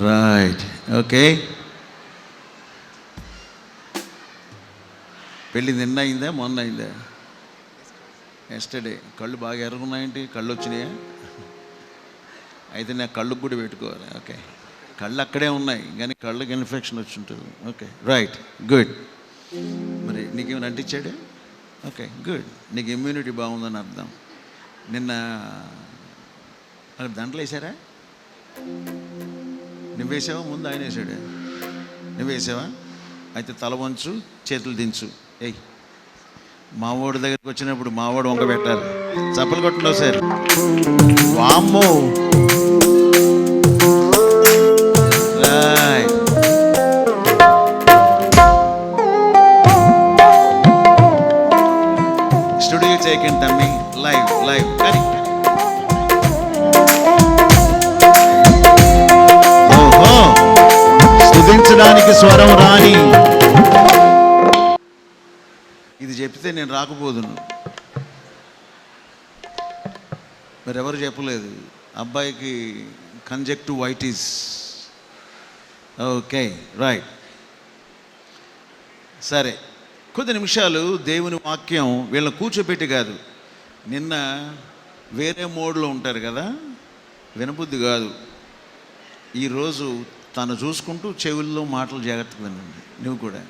Right, okay. పెళ్ళి నిన్న అయిందా మొన్న అయిందా? ఎస్టర్డే. కళ్ళు బాగా ఎర్రగున్నాయంటే కళ్ళు వచ్చినాయా? అయితే నాకు కళ్ళకు కూడా పెట్టుకోవాలి. ఓకే, కళ్ళు అక్కడే ఉన్నాయి కానీ కళ్ళకి ఇన్ఫెక్షన్ వచ్చి ఉంటుంది. Okay, right, good. మరి నీకేమైనా అంటించాడు? Okay, good. నీకు ఇమ్యూనిటీ బాగుందని అర్థం. నిన్న అక్కడ దండలు వేసారా? నువ్వు వేసావా? ముందు ఆయన వేసాడు. నువ్వు వేసావా? అయితే తల వంచు, చేతులు దించు. ఏయ్, మావోడి దగ్గరికి వచ్చినప్పుడు మావోడు వంక పెట్టాలి. చప్పలు కొట్టండి సార్. వామ్మో, రైట్. స్టూడియో చేయకండి తమ్మి, లైవ్ లైవ్. కానీ ఓహో, స్తుతించడానికి స్వరం రాని ఇది చెప్తే నేను రాకపోదును. మరి ఎవరు చెప్పలేదు. అబ్బాయికి కంజక్టివైటిస్. Okay, right. సరే, కొద్ది నిమిషాలు దేవుని వాక్యం వీళ్ళని కూర్చోబెట్టి కాదు. నిన్న వేరే మోడ్లో ఉంటారు కదా, వినబుద్ధి కాదు. ఈరోజు తను చూసుకుంటూ చెవుల్లో మాటలు జాగ్రత్తగా వినండి. నువ్వు కూడా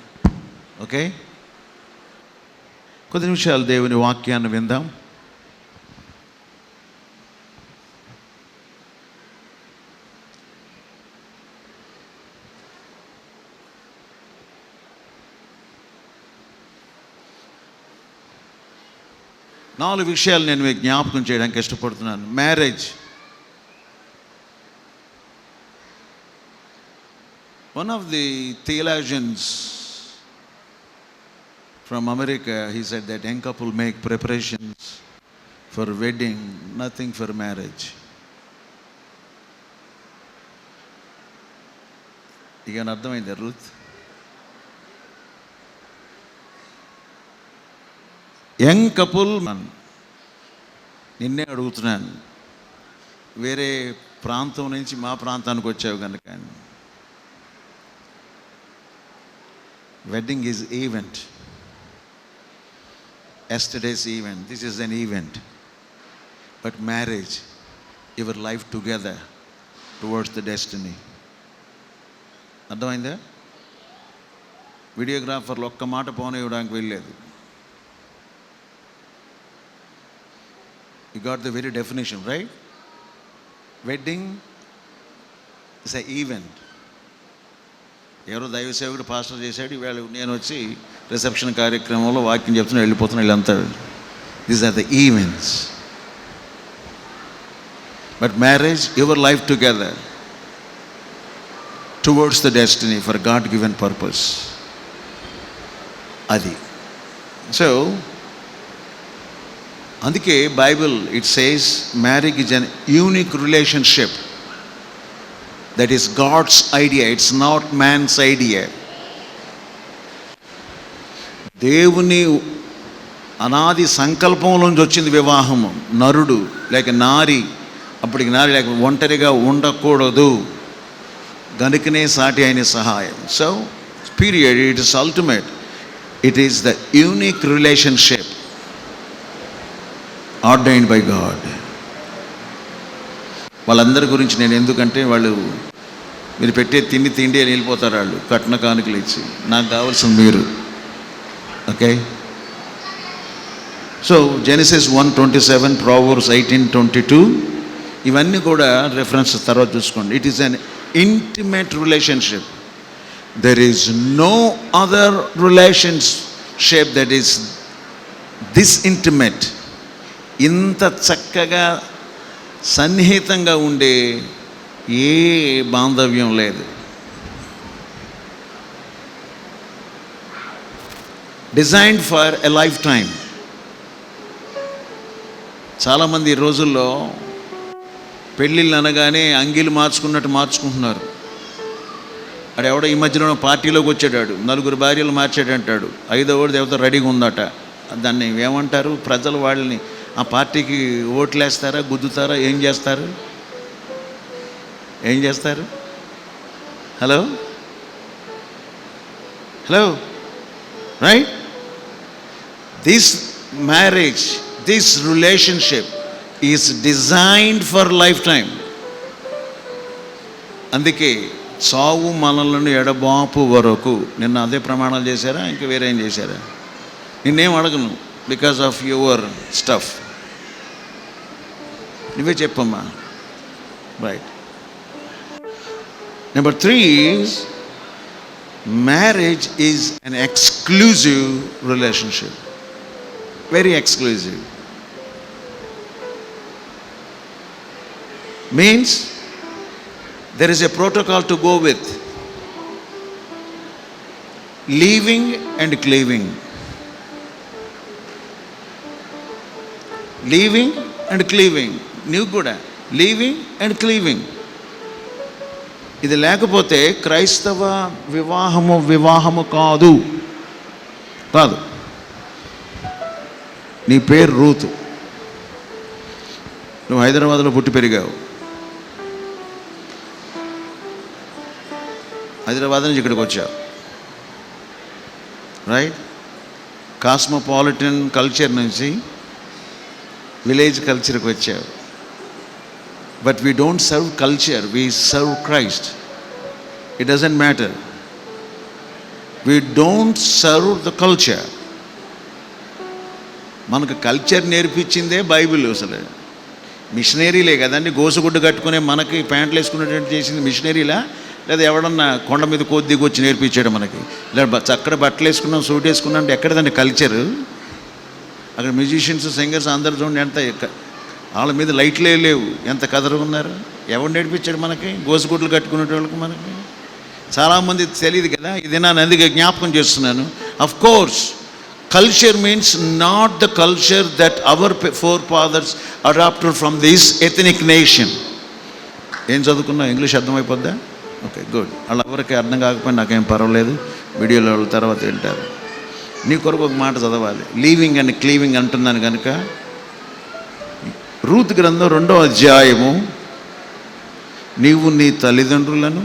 ఓకే. కొద్ది నిమిషాలు దేవుని వాక్యాన్ని విందాం. నాలుగు విషయాలు నేను మీకు జ్ఞాపకం చేయడానికి ఇష్టపడుతున్నాను. Marriage. One of the theologians from America, he said that young couple make preparations for wedding, nothing for marriage. ఇక అర్థమైందా రూత్? యంగ్ కపుల్, నిన్నే అడుగుతున్నాను. వేరే ప్రాంతం నుంచి మా ప్రాంతానికి వచ్చావు కనుక. Wedding is event. Yesterday's event, this is an event. But marriage, your life together towards the destiny. అర్థమైందా? వీడియోగ్రాఫర్లు ఒక్క మాట పోనివ్వడానికి వెళ్ళలేదు. You got the very definition, right? Wedding is an event. ఎవరో దైవ సేవకుడు పాస్టర్ చేశాడు, ఇవాళ నేను వచ్చి రిసెప్షన్ కార్యక్రమంలో వాక్యం చెప్తున్నా వెళ్ళిపోతున్నా వీళ్ళంతా. These are the events. But marriage, your life together towards the destiny for God given purpose. అది. సో అందుకే Bible it says marriage is an unique relationship. That is God's idea. It's not man's idea. దేవుని అనాది సంకల్పంలోంచి వచ్చింది వివాహము. నరుడు లేక నారి, అప్పటికి నారి లేక ఒంటరిగా ఉండకూడదు గనుకనే సాటి అయిన సహాయం. So period, it is ultimate. It is the unique relationship ordained by God. వాళ్ళందరి గురించి నేను ఎందుకంటే వాళ్ళు మీరు పెట్టే తిండి అని వెళ్ళిపోతారు. వాళ్ళు కట్న కానుకలు ఇచ్చి, నాకు కావాల్సింది మీరు. ఓకే. సో జెనసిస్ 1:27, Proverbs 18:22, ఇవన్నీ కూడా రెఫరెన్స్ తర్వాత చూసుకోండి. It is an intimate relationship. There is no other relationship that is this intimate. ఇంత చక్కగా సన్నిహితంగా ఉండే ఏ బాంధవ్యం లేదు. Designed for a life time. చాలామంది ఈ రోజుల్లో పెళ్ళిళ్ళు అనగానే అంగీలు మార్చుకున్నట్టు మార్చుకుంటున్నారు. అక్కడ ఎవడో ఈ మధ్యలో పార్టీలోకి వచ్చాడు, 4 భార్యలు మార్చాడంటాడు, 5వ దేవత రెడీగా ఉందట. దాన్ని ఏమంటారు? ప్రజలు వాళ్ళని ఆ పార్టీకి ఓట్లేస్తారా, గుద్దుతారా, ఏం చేస్తారు? Hello, right? This marriage, this relationship is designed for life time. అందుకే చావు మనలను ఎడబాపు వరకు. నిన్న అదే ప్రమాణాలు చేశారా, ఇంకా వేరే ఏం చేశారా? నిన్నేం అడగను, బికాస్ ఆఫ్ యువర్ స్టఫ్. నువ్వే చెప్పమ్మా. Right. Number 3 is marriage is an exclusive relationship. Very exclusive. Means there is a protocol to go with. Leaving and cleaving. Leaving and cleaving. నీవు కూడా లీవింగ్ అండ్ క్లీవింగ్. ఇది లేకపోతే క్రైస్తవ వివాహము కాదు. నీ పేరు రూతు, నువ్వు హైదరాబాద్లో పుట్టి పెరిగావు, హైదరాబాద్ నుంచి ఇక్కడికి వచ్చావు, రైట్? కాస్మోపాలిటన్ కల్చర్ నుంచి విలేజ్ కల్చర్కి వచ్చావు. But we don't serve culture, we serve Christ. It doesn't matter. We don't serve the culture. మనకు కల్చర్ నేర్పించిందే బైబిల్. అసలు మిషనరీలే కదండి. గోసుగుడ్డు కట్టుకునే మనకి ప్యాంట్లు వేసుకునేటట్టు చేసింది మిషనరీలా, లేదా ఎవడన్నా కొండ మీద దిగి వచ్చి నేర్పించాడు మనకి? లేదా చక్కడ బట్టలు వేసుకున్నాం, సూట్ వేసుకున్నాం అంటే ఎక్కడదండి కల్చరు? అక్కడ మ్యూజిషియన్స్, సింగర్స్ అందరు చూడండి ఎంత, వాళ్ళ మీద లైట్లే లేవు, ఎంత కదరుగున్నారు. ఎవడు నేర్పించాడు మనకి? గోసుగుడ్లు కట్టుకునేటోళ్ళకి మనకి చాలామంది తెలియదు కదా. ఇది నా అందుకే జ్ఞాపకం చేస్తున్నాను. Of course culture means not the culture that our forefathers adopted from this ethnic nation. ఏం చదువుకున్నా? ఇంగ్లీష్ అర్థమైపోద్దా? Okay, good. వాళ్ళ ఎవరికి అర్థం కాకపోయినా నాకేం పర్వాలేదు, వీడియోలో వాళ్ళ తర్వాత వింటారు. నీ కొరకు ఒక మాట చదవాలి. లీవింగ్ అండ్ క్లీవింగ్ అంటున్నాను కనుక, రూత్ గ్రంథం 2వ అధ్యాయము, నీవు నీ తల్లిదండ్రులను,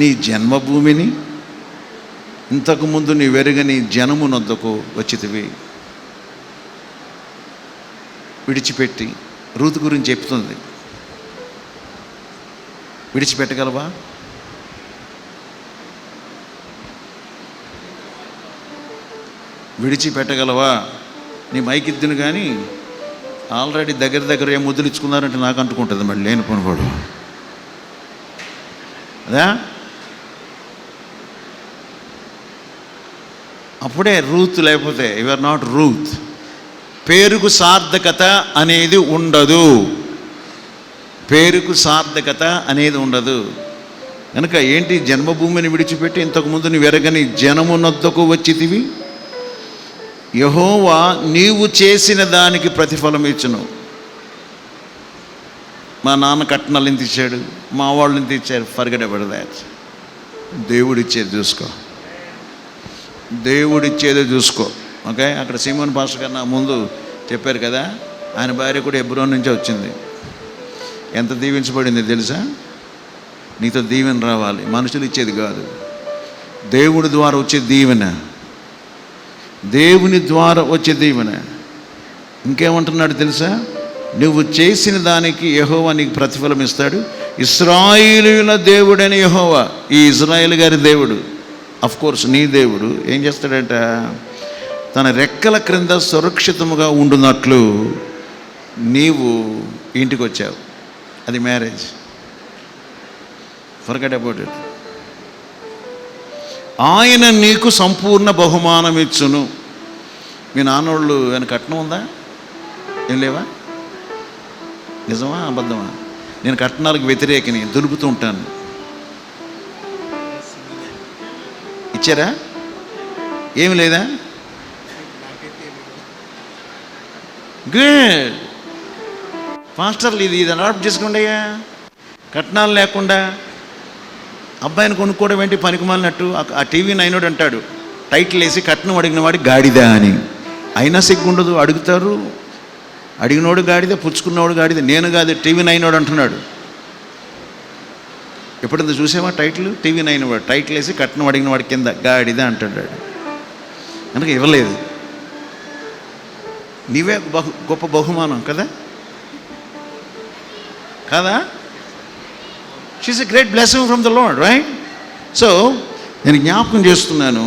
నీ జన్మభూమిని, ఇంతకుముందు నీ వెరుగని జనమునొద్దకు వచ్చితివి విడిచిపెట్టి. రూత్ గురించి చెప్తుంది. విడిచిపెట్టగలవా? విడిచిపెట్టగలవా? నీ మైకిద్దును కానీ ఆల్రెడీ దగ్గర ఏం ముద్దులు ఇచ్చుకున్నారంటే నాకు అంటుకుంటుంది మళ్ళీ లేని పనుకోడు. అదా? అప్పుడే రూత్. లేకపోతే యు ఆర్ నాట్ రూత్. పేరుకు సార్థకత అనేది ఉండదు. పేరుకు సార్థకత అనేది ఉండదు. కనుక ఏంటి? జన్మభూమిని విడిచిపెట్టి ఇంతకుముందు నీ వెరగని జనమునొద్దకు వచ్చితివి. యెహోవా నీవు చేసిన దానికి ప్రతిఫలం ఇచ్చును. మా నాన్న కట్నాలు ఎంత ఇచ్చాడు, మా వాళ్ళు ఎంత ఇచ్చారు, ఫర్గెట్ అబౌట్ దట్. దేవుడిచ్చేది చూసుకో, దేవుడిచ్చేదే చూసుకో. ఓకే. అక్కడ సీమోన్ పాస్టర్ గారు నా ముందు చెప్పారు కదా, ఆయన భార్య కూడా హెబ్రోన్ నుంచే వచ్చింది. ఎంత దీవించబడింది తెలుసా? నీతో దీవెన రావాలి, మనుషులు ఇచ్చేది కాదు, దేవుడి ద్వారా వచ్చే దీవెన, దేవుని ద్వారా వచ్చే దీవెన. ఇంకేమంటున్నాడు తెలుసా? నువ్వు చేసిన దానికి యెహోవా నీకు ప్రతిఫలం ఇస్తాడు. ఇశ్రాయేలీయుల దేవుడైన యెహోవా, ఈ ఇజ్రాయేల్ గారి దేవుడు, అఫ్ కోర్స్ నీ దేవుడు, ఏం చేస్తాడంట? తన రెక్కల క్రింద సురక్షితముగా ఉండునట్లు నీవు ఇంటికి వచ్చావు. అది మ్యారేజ్. Forget about it. ఆయన నీకు సంపూర్ణ బహుమానం ఇచ్చును. మీ నాన్నోళ్ళు ఆయన కట్నం ఉందా? ఏం లేవా? నిజమా అబద్ధమా? నేను కట్నాలకు వ్యతిరేకిని, దులుపుతూ ఉంటాను. ఇచ్చారా? ఏమి లేదా? గుడ్. పాస్టర్లు ఇది అడాప్ట్ చేసుకోండి అయ్యా. కట్నాలు లేకుండా అబ్బాయిని కొనుక్కోవడం ఏంటి పనికిమాలినట్టు? ఆ టీవీ నైనోడు అంటాడు, టైటిల్ వేసి కట్నం అడిగిన వాడి గాడిదా అని. అయినా సిగ్గుండదు, అడుగుతారు. అడిగినోడు గాడిద, పుచ్చుకున్నవాడు గాడిద. నేను కాదు, టీవీ నైనోడు అంటున్నాడు. ఎప్పుడైనా చూసావా టైటిల్? TV9 వాడు టైటిల్ వేసి కట్నం అడిగిన వాడి కింద గాడిదా అంటాడు. అందుకే ఇవ్వలేదు. నీవే గొప్ప బహుమానం కదా కదా. She is a great blessing from the Lord, right? So నేను జ్ఞాపకం చేస్తున్నాను,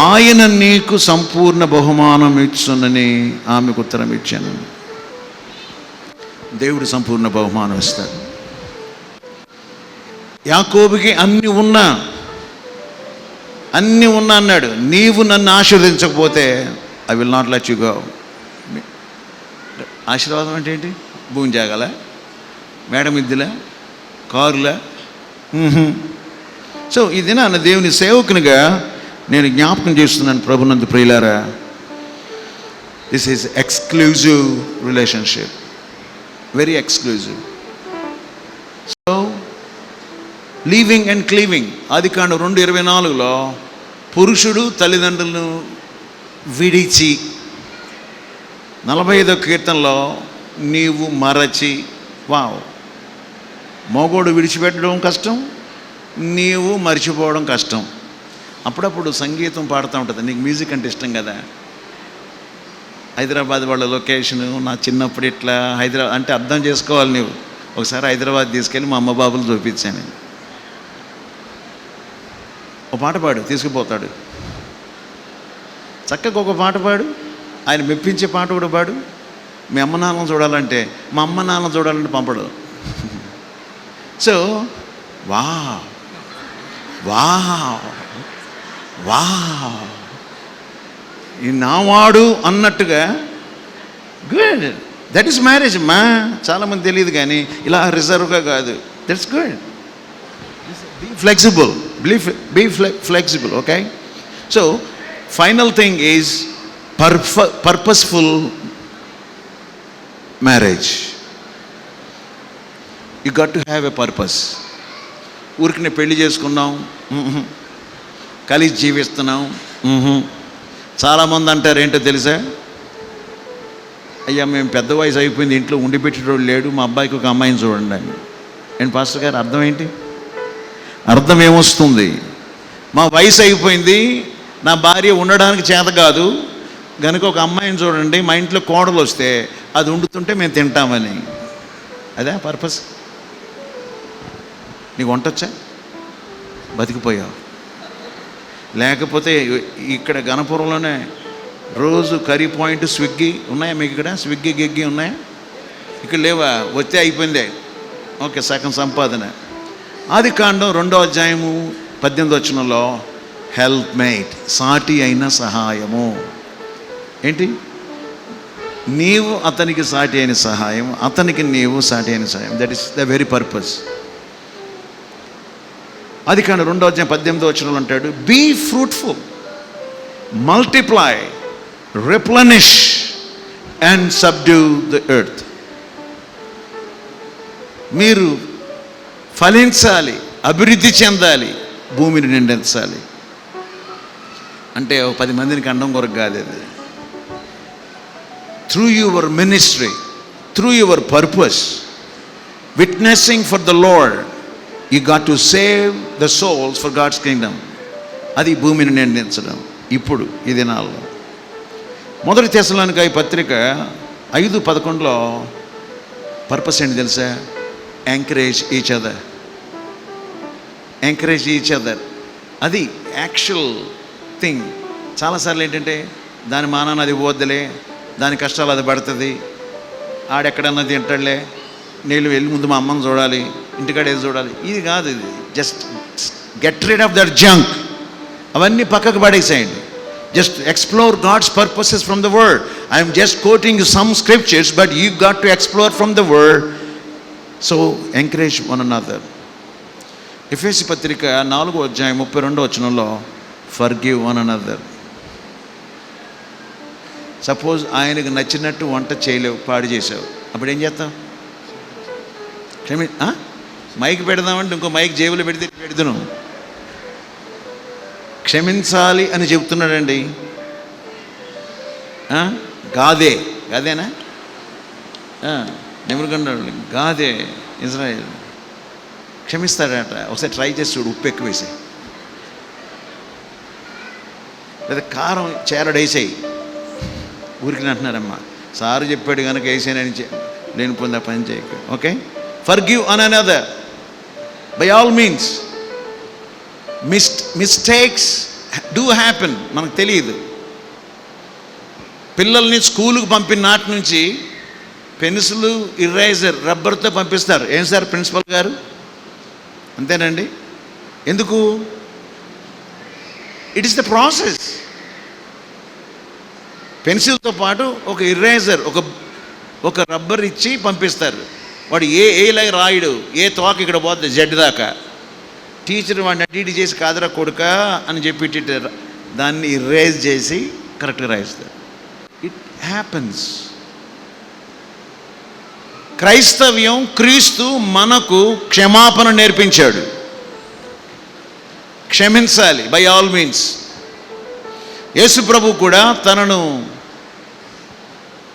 ఆయన నీకు సంపూర్ణ బహుమానం ఇచ్చునని ఆమెకు ఉత్తరం ఇచ్చాను. దేవుడు సంపూర్ణ బహుమానం ఇస్తాడు. యాకోబుకి అన్నీ ఉన్నా అన్నాడు, నీవు నన్ను ఆశీర్వదించకపోతే I will not let you go. ఆశీర్వాదం అంటే ఏంటి? భూమి జాగాల, మేడ మిద్దెల, కారులా? సో ఇది నా దేవుని సేవకునిగా నేను జ్ఞాపకం చేస్తున్నాను ప్రభునందు ప్రియులారా. This is exclusive relationship, very exclusive. So leaving and cleaving, ఆదికాండం 2:24లో పురుషుడు తల్లిదండ్రులను విడిచి, 45వ కీర్తనలో నీవు మరచి. వావ్, మగోడు విడిచిపెట్టడం కష్టం, నీవు మర్చిపోవడం కష్టం. అప్పుడప్పుడు సంగీతం పాడుతూ ఉంటుంది. నీకు మ్యూజిక్ అంటే ఇష్టం కదా. హైదరాబాద్ వాళ్ళ లొకేషను, నా చిన్నప్పుడు ఇట్లా హైదరాబాద్ అంటే అర్థం చేసుకోవాలి నువ్వు. ఒకసారి హైదరాబాద్ తీసుకెళ్ళి మా అమ్మ బాబులు చూపించాను. ఒక పాట పాడు, తీసుకుపోతాడు. చక్కగా ఒక పాట పాడు, ఆయన మెప్పించే పాట కూడా పాడు. మీ అమ్మ నాన్న చూడాలంటే, మా అమ్మ నాన్న చూడాలంటే పంపడు. సో వా వా వా ఈ నావాడు అన్నట్టుగా గుడ్. దట్ ఈస్ మ్యారేజ్ అమ్మా. చాలామంది తెలియదు కానీ ఇలా రిజర్వ్గా కాదు. That's good. Be flexible, be flexible, okay? So final thing is purposeful marriage. You got to have a purpose. ఊరికి పెళ్లి చేసుకున్నాం, కలిసి జీవిస్తున్నాం. చాలామంది అంటారు ఏంటో తెలుసా, అయ్యా మేము పెద్ద వయసు అయిపోయింది, ఇంట్లో ఉండి పెట్టేటోడు లేడు, మా అబ్బాయికి ఒక అమ్మాయిని చూడండి అని. ఏంటి పాస్టర్ గారు అర్థం ఏంటి? అర్థం ఏమొస్తుంది? మా వయసు అయిపోయింది, నా భార్య ఉండడానికి చేత కాదు కనుక ఒక అమ్మాయిని చూడండి, మా ఇంట్లో కోడలు వస్తే అది వండుతుంటే మేము తింటామని. అదే పర్పస్. నీకు వంటొచ్చా? బతికిపోయావు. లేకపోతే ఇక్కడ గణపురంలోనే రోజు కర్రీ పాయింట్, స్విగ్గీ ఉన్నాయా మీకు ఇక్కడ? స్విగ్గీ గిగ్గీ ఉన్నాయా? ఇక్కడ లేవా? వస్తే అయిపోయిందే, ఓకే, సగం సంపాదన. ఆదికాండం 2:18 హెల్ప్ మేట్, సాటి అయిన సహాయము. ఏంటి? నీవు అతనికి సాటి అయిన సహాయం, అతనికి నీవు సాటి అయిన సహాయం. That is the very purpose. ఆదికాండం 2:18 అంటాడు, be fruitful, multiply, replenish and subdue the earth. మీరు ఫలించాలి, అభివృద్ధి చెందాలి, భూమిని నిండించాలి. అంటే 10 మందిని కండం కొరకు కాదు అది. Through your ministry, through your purpose, witnessing for the Lord, you got to save the souls for God's kingdom. అది భూమిని నిండించడం. ఇప్పుడు ఈ దినాల్లో 1 తెస్సలోనికై పత్రిక 5:11 పర్పస్ ఏంటి తెలుసా? Encourage each other. Encourage each other, అది యాక్చువల్ థింగ్. చాలాసార్లు ఏంటంటే దాని మానాన్ని అది పోద్దులే, దాని కష్టాలు అది పడుతుంది, ఆడెక్కడన్నా తింటాడులే, నేను వెళ్ళి ముందు మా అమ్మని చూడాలి, ఇంటికాడ ఏది చూడాలి, ఇది కాదు. ఇది just get rid of that junk. అవన్నీ పక్కకు పడేసేయండి. Just explore God's purposes from the word. I'm just quoting some scriptures, but you got to explore from the word. So encourage one another. ఎఫెసీ పత్రిక 4:32 ఫర్గివ్ వన్ అనదర్. సపోజ్ ఆయనకు నచ్చినట్టు వంట చేయలేవు, పాడు చేసావు, అప్పుడు ఏం చేస్తావు? మైక్ పెడదామంటే ఇంకో మైక్ జేబులో పెడుతున్నాం. క్షమించాలి అని చెప్తున్నాడండి. గాదేనా? నెమరుగండాడు గాదే ఇజ్రాయేల్. క్షమిస్తాడట. ఒకసారి ట్రై చేసి చూడు, ఉప్పు ఎక్కువ వేసాయి లేదా కారం చేరడేసాయి. ఊరికి అంటున్నారమ్మా, సారు చెప్పాడు కనుక వేసానని లేని పొందా పని చేయకు. Okay, forgive one another by all means. Mistakes do happen, మనకు తెలియదు. పిల్లల్ని స్కూలుకు పంపిన నాటి నుంచి పెన్సిల్, ఇరేజర్, రబ్బర్తో పంపిస్తారు. ఏం సార్ ప్రిన్సిపల్ గారు, అంతేనండి? ఎందుకు? It is the process. పెన్సిల్తో పాటు ఒక ఇరేజర్, ఒక రబ్బర్ ఇచ్చి పంపిస్తారు. వాడు ఏలా రాయడు, ఏ తోక ఇక్కడ పోతుంది జెడ్ దాకా. టీచర్ వాడిని అటు ఇటు చేసి కాదురా కొడుక అని చెప్పి దాన్ని ఇరేజ్ చేసి కరెక్ట్గా రాయిస్తారు. It happens. క్రైస్తవ్యం, క్రీస్తు మనకు క్షమాపణ నేర్పించాడు. క్షమించాలి బై ఆల్ మీన్స్. యేసు ప్రభు కూడా తనను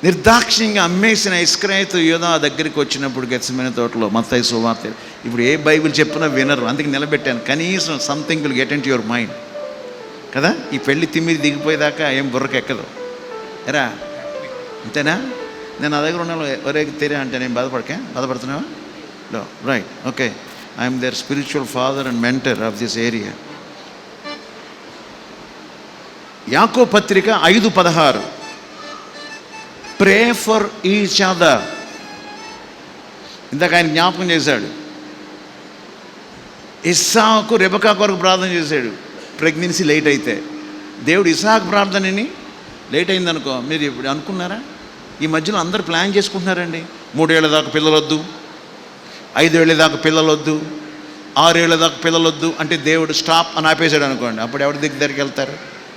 నిర్దాక్షిణ్యంగా అమ్మేసిన ఇస్కరియోతు యూదా దగ్గరికి వచ్చినప్పుడు గెత్సేమనే తోటలో, మత్తయి సువార్త. ఇప్పుడు ఏ బైబిల్ చెప్పినా వినరు, అందుకే నిలబెట్టాను. కనీసం something will get in to your mind కదా. ఈ పెళ్ళి తిమ్మిది దిగిపోయేదాకా ఏం బుర్రకు ఎక్కదు. ఎరా అంతేనా? నేను నా దగ్గర ఉన్నాను, ఒరే తెరా అంటే నేను బాధపడుతున్నావా? No, right, okay. I'm their spiritual father and mentor of this area. యాకోబు పత్రిక 5:16, ప్రే ఫర్ ఈచ్ అదర్. ఇందాక ఆయన జ్ఞాపకం చేశాడు, ఇస్సాకు రెబెకా కొరకు ప్రార్థన చేశాడు ప్రెగ్నెన్సీ లేట్ అయితే. దేవుడు ఇస్సాకు ప్రార్థనని లేట్ అయిందనుకో, మీరు ఇప్పుడు అనుకున్నారా? ఈ మధ్యలో అందరూ ప్లాన్ చేసుకుంటున్నారండి. 3 ఏళ్ల దాకా పిల్లలొద్దు, 5 ఏళ్ల దాకా పిల్లలొద్దు, 6 ఏళ్ల దాకా పిల్లలొద్దు అంటే దేవుడు స్టాప్ అని ఆపేశాడు అనుకోండి. అప్పుడు ఎవరి దగ్గరికి వెళ్తారు?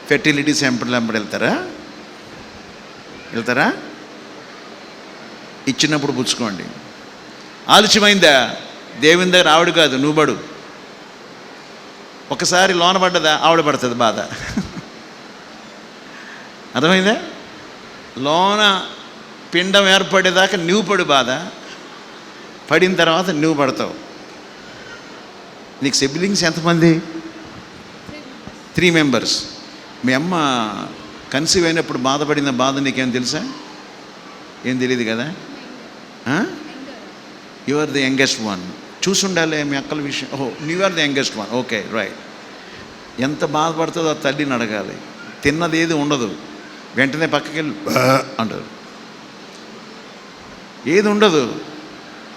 ఫెర్టిలిటీ సెంటర్ వెంబడి వెళ్తారా? ఇచ్చినప్పుడు పుచ్చుకోండి. ఆలస్యమైందా? దేవుని దగ్గర ఆవిడ కాదు, నువ్వు పడు. ఒకసారి లోన పడ్డదా, ఆవిడ పడుతుంది బాధ. అర్థమైందా? లోన పిండం ఏర్పడేదాకా నువ్వు పడు బాధ, పడిన తర్వాత నువ్వు పడతావు. నీకు సిబ్లింగ్స్ ఎంతమంది? 3 మెంబర్స్. మీ అమ్మ కన్సీవ్ అయినప్పుడు బాధపడిన బాధ నీకేం తెలుసా? ఏం తెలియదు కదా. You are the youngest one. చూసుండాలి మీ అక్కల విషయం. ఓహో, you are the youngest one, okay, right. ఎంత బాధపడుతుందో ఆ తల్లిని అడగాలి. తిన్నది ఏది ఉండదు, వెంటనే పక్కకి వెళ్ళి అంటారు. ఏది ఉండదు.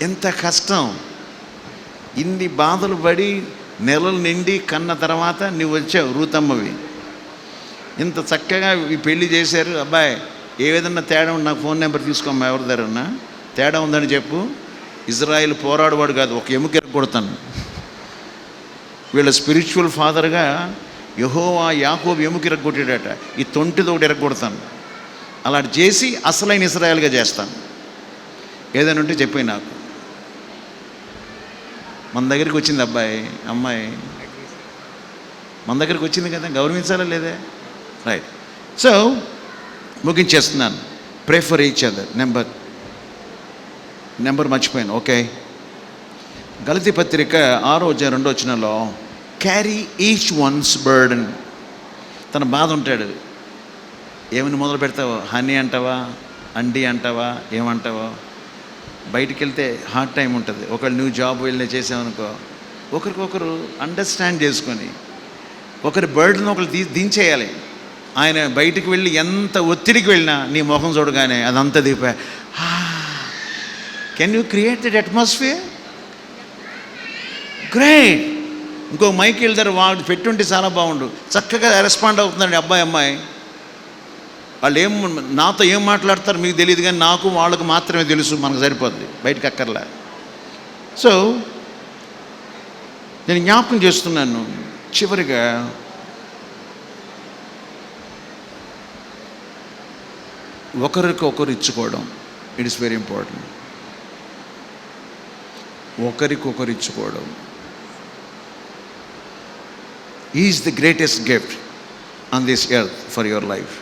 ఎంత కష్టం. ఇన్ని బాధలు పడి నెలలు నిండి కన్న తర్వాత నువ్వు వచ్చావు రూతమ్మవి. ఇంత చక్కగా ఈ పెళ్లి చేశారు. అబ్బాయి ఏ విధంగా తేడా ఉంది, నాకు ఫోన్ నెంబర్ తీసుకోమ్మా, ఎవరి దగ్గరన్నా తేడా ఉందని చెప్పు. ఇజ్రాయిల్ పోరాడువాడు కాదు, ఒక ఎముక ఎరగొడతాను. వీళ్ళ స్పిరిచువల్ ఫాదర్గా యెహోవా యాకోబు ఎముక ఎరగొట్టాడట, ఈ తొంటిది ఒకటి ఎరగొడతాను. అలా చేసి అసలైన ఇజ్రాయిల్గా చేస్తాను. ఏదైనా ఉంటే చెప్పాయి నాకు. మన దగ్గరికి వచ్చింది అమ్మాయి మన దగ్గరికి వచ్చింది కదా, గౌరవించాలా లేదే? రైట్. సో ముగించేస్తున్నాను. Pray for each other. Number మర్చిపోయాను. ఓకే, గలతీ పత్రిక 6:2 క్యారీ ఈచ్ వన్స్ బర్డన్. తన బాధ ఉంటాడు. ఏమని మొదలు పెడతావో? హనీ అంటావా, అండి అంటావా, ఏమంటావో? బయటికి వెళ్తే హార్డ్ టైం ఉంటుంది. ఒకళ్ళు నువ్వు జాబ్ వెళ్ళి చేసావనుకో, ఒకరికొకరు అండర్స్టాండ్ చేసుకొని ఒకరి బర్డన్ ఒకరు దించేయాలి. ఆయన బయటికి వెళ్ళి ఎంత ఒత్తిడికి వెళ్ళినా నీ ముఖం చూడగానే అదంతా దిగిపోయా. Can you create that atmosphere? Great. ఇంకో మైకి వెళ్తారు, వాడు పెట్టుంటే చాలా బాగుండు. చక్కగా రెస్పాండ్ అవుతుందండి అమ్మాయి. వాళ్ళు నాతో ఏం మాట్లాడతారు మీకు తెలియదు, కానీ నాకు వాళ్ళకు మాత్రమే తెలుసు. మనకు సరిపోద్ది, బయటకు అక్కర్లే. సో నేను జ్ఞాపకం చేస్తున్నాను చివరిగా, ఒకరికొకరు ఇచ్చుకోవడం. It is very important. ఒకరికొకరు ఇచ్చుకోవడం is the greatest gift on this earth for your life.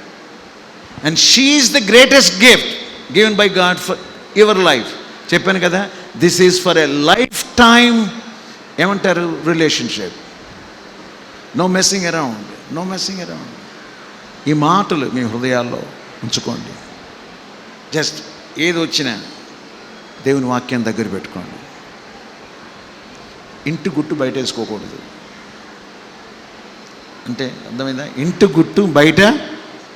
And she is the greatest gift given by God for your life. చెప్పాను కదా, this is for a lifetime ఏమంటారు? Relationship. No messing around, no messing around. ఈ మాటలు మీ హృదయాల్లో ఉంచుకోండి. Just ఏది వచ్చినా దేవుని వాక్యం దగ్గర పెట్టుకోండి. ఇంటి గుట్టు బయట వేసుకోకూడదు. అంటే అర్థమైందా? ఇంటి గుట్టు బయట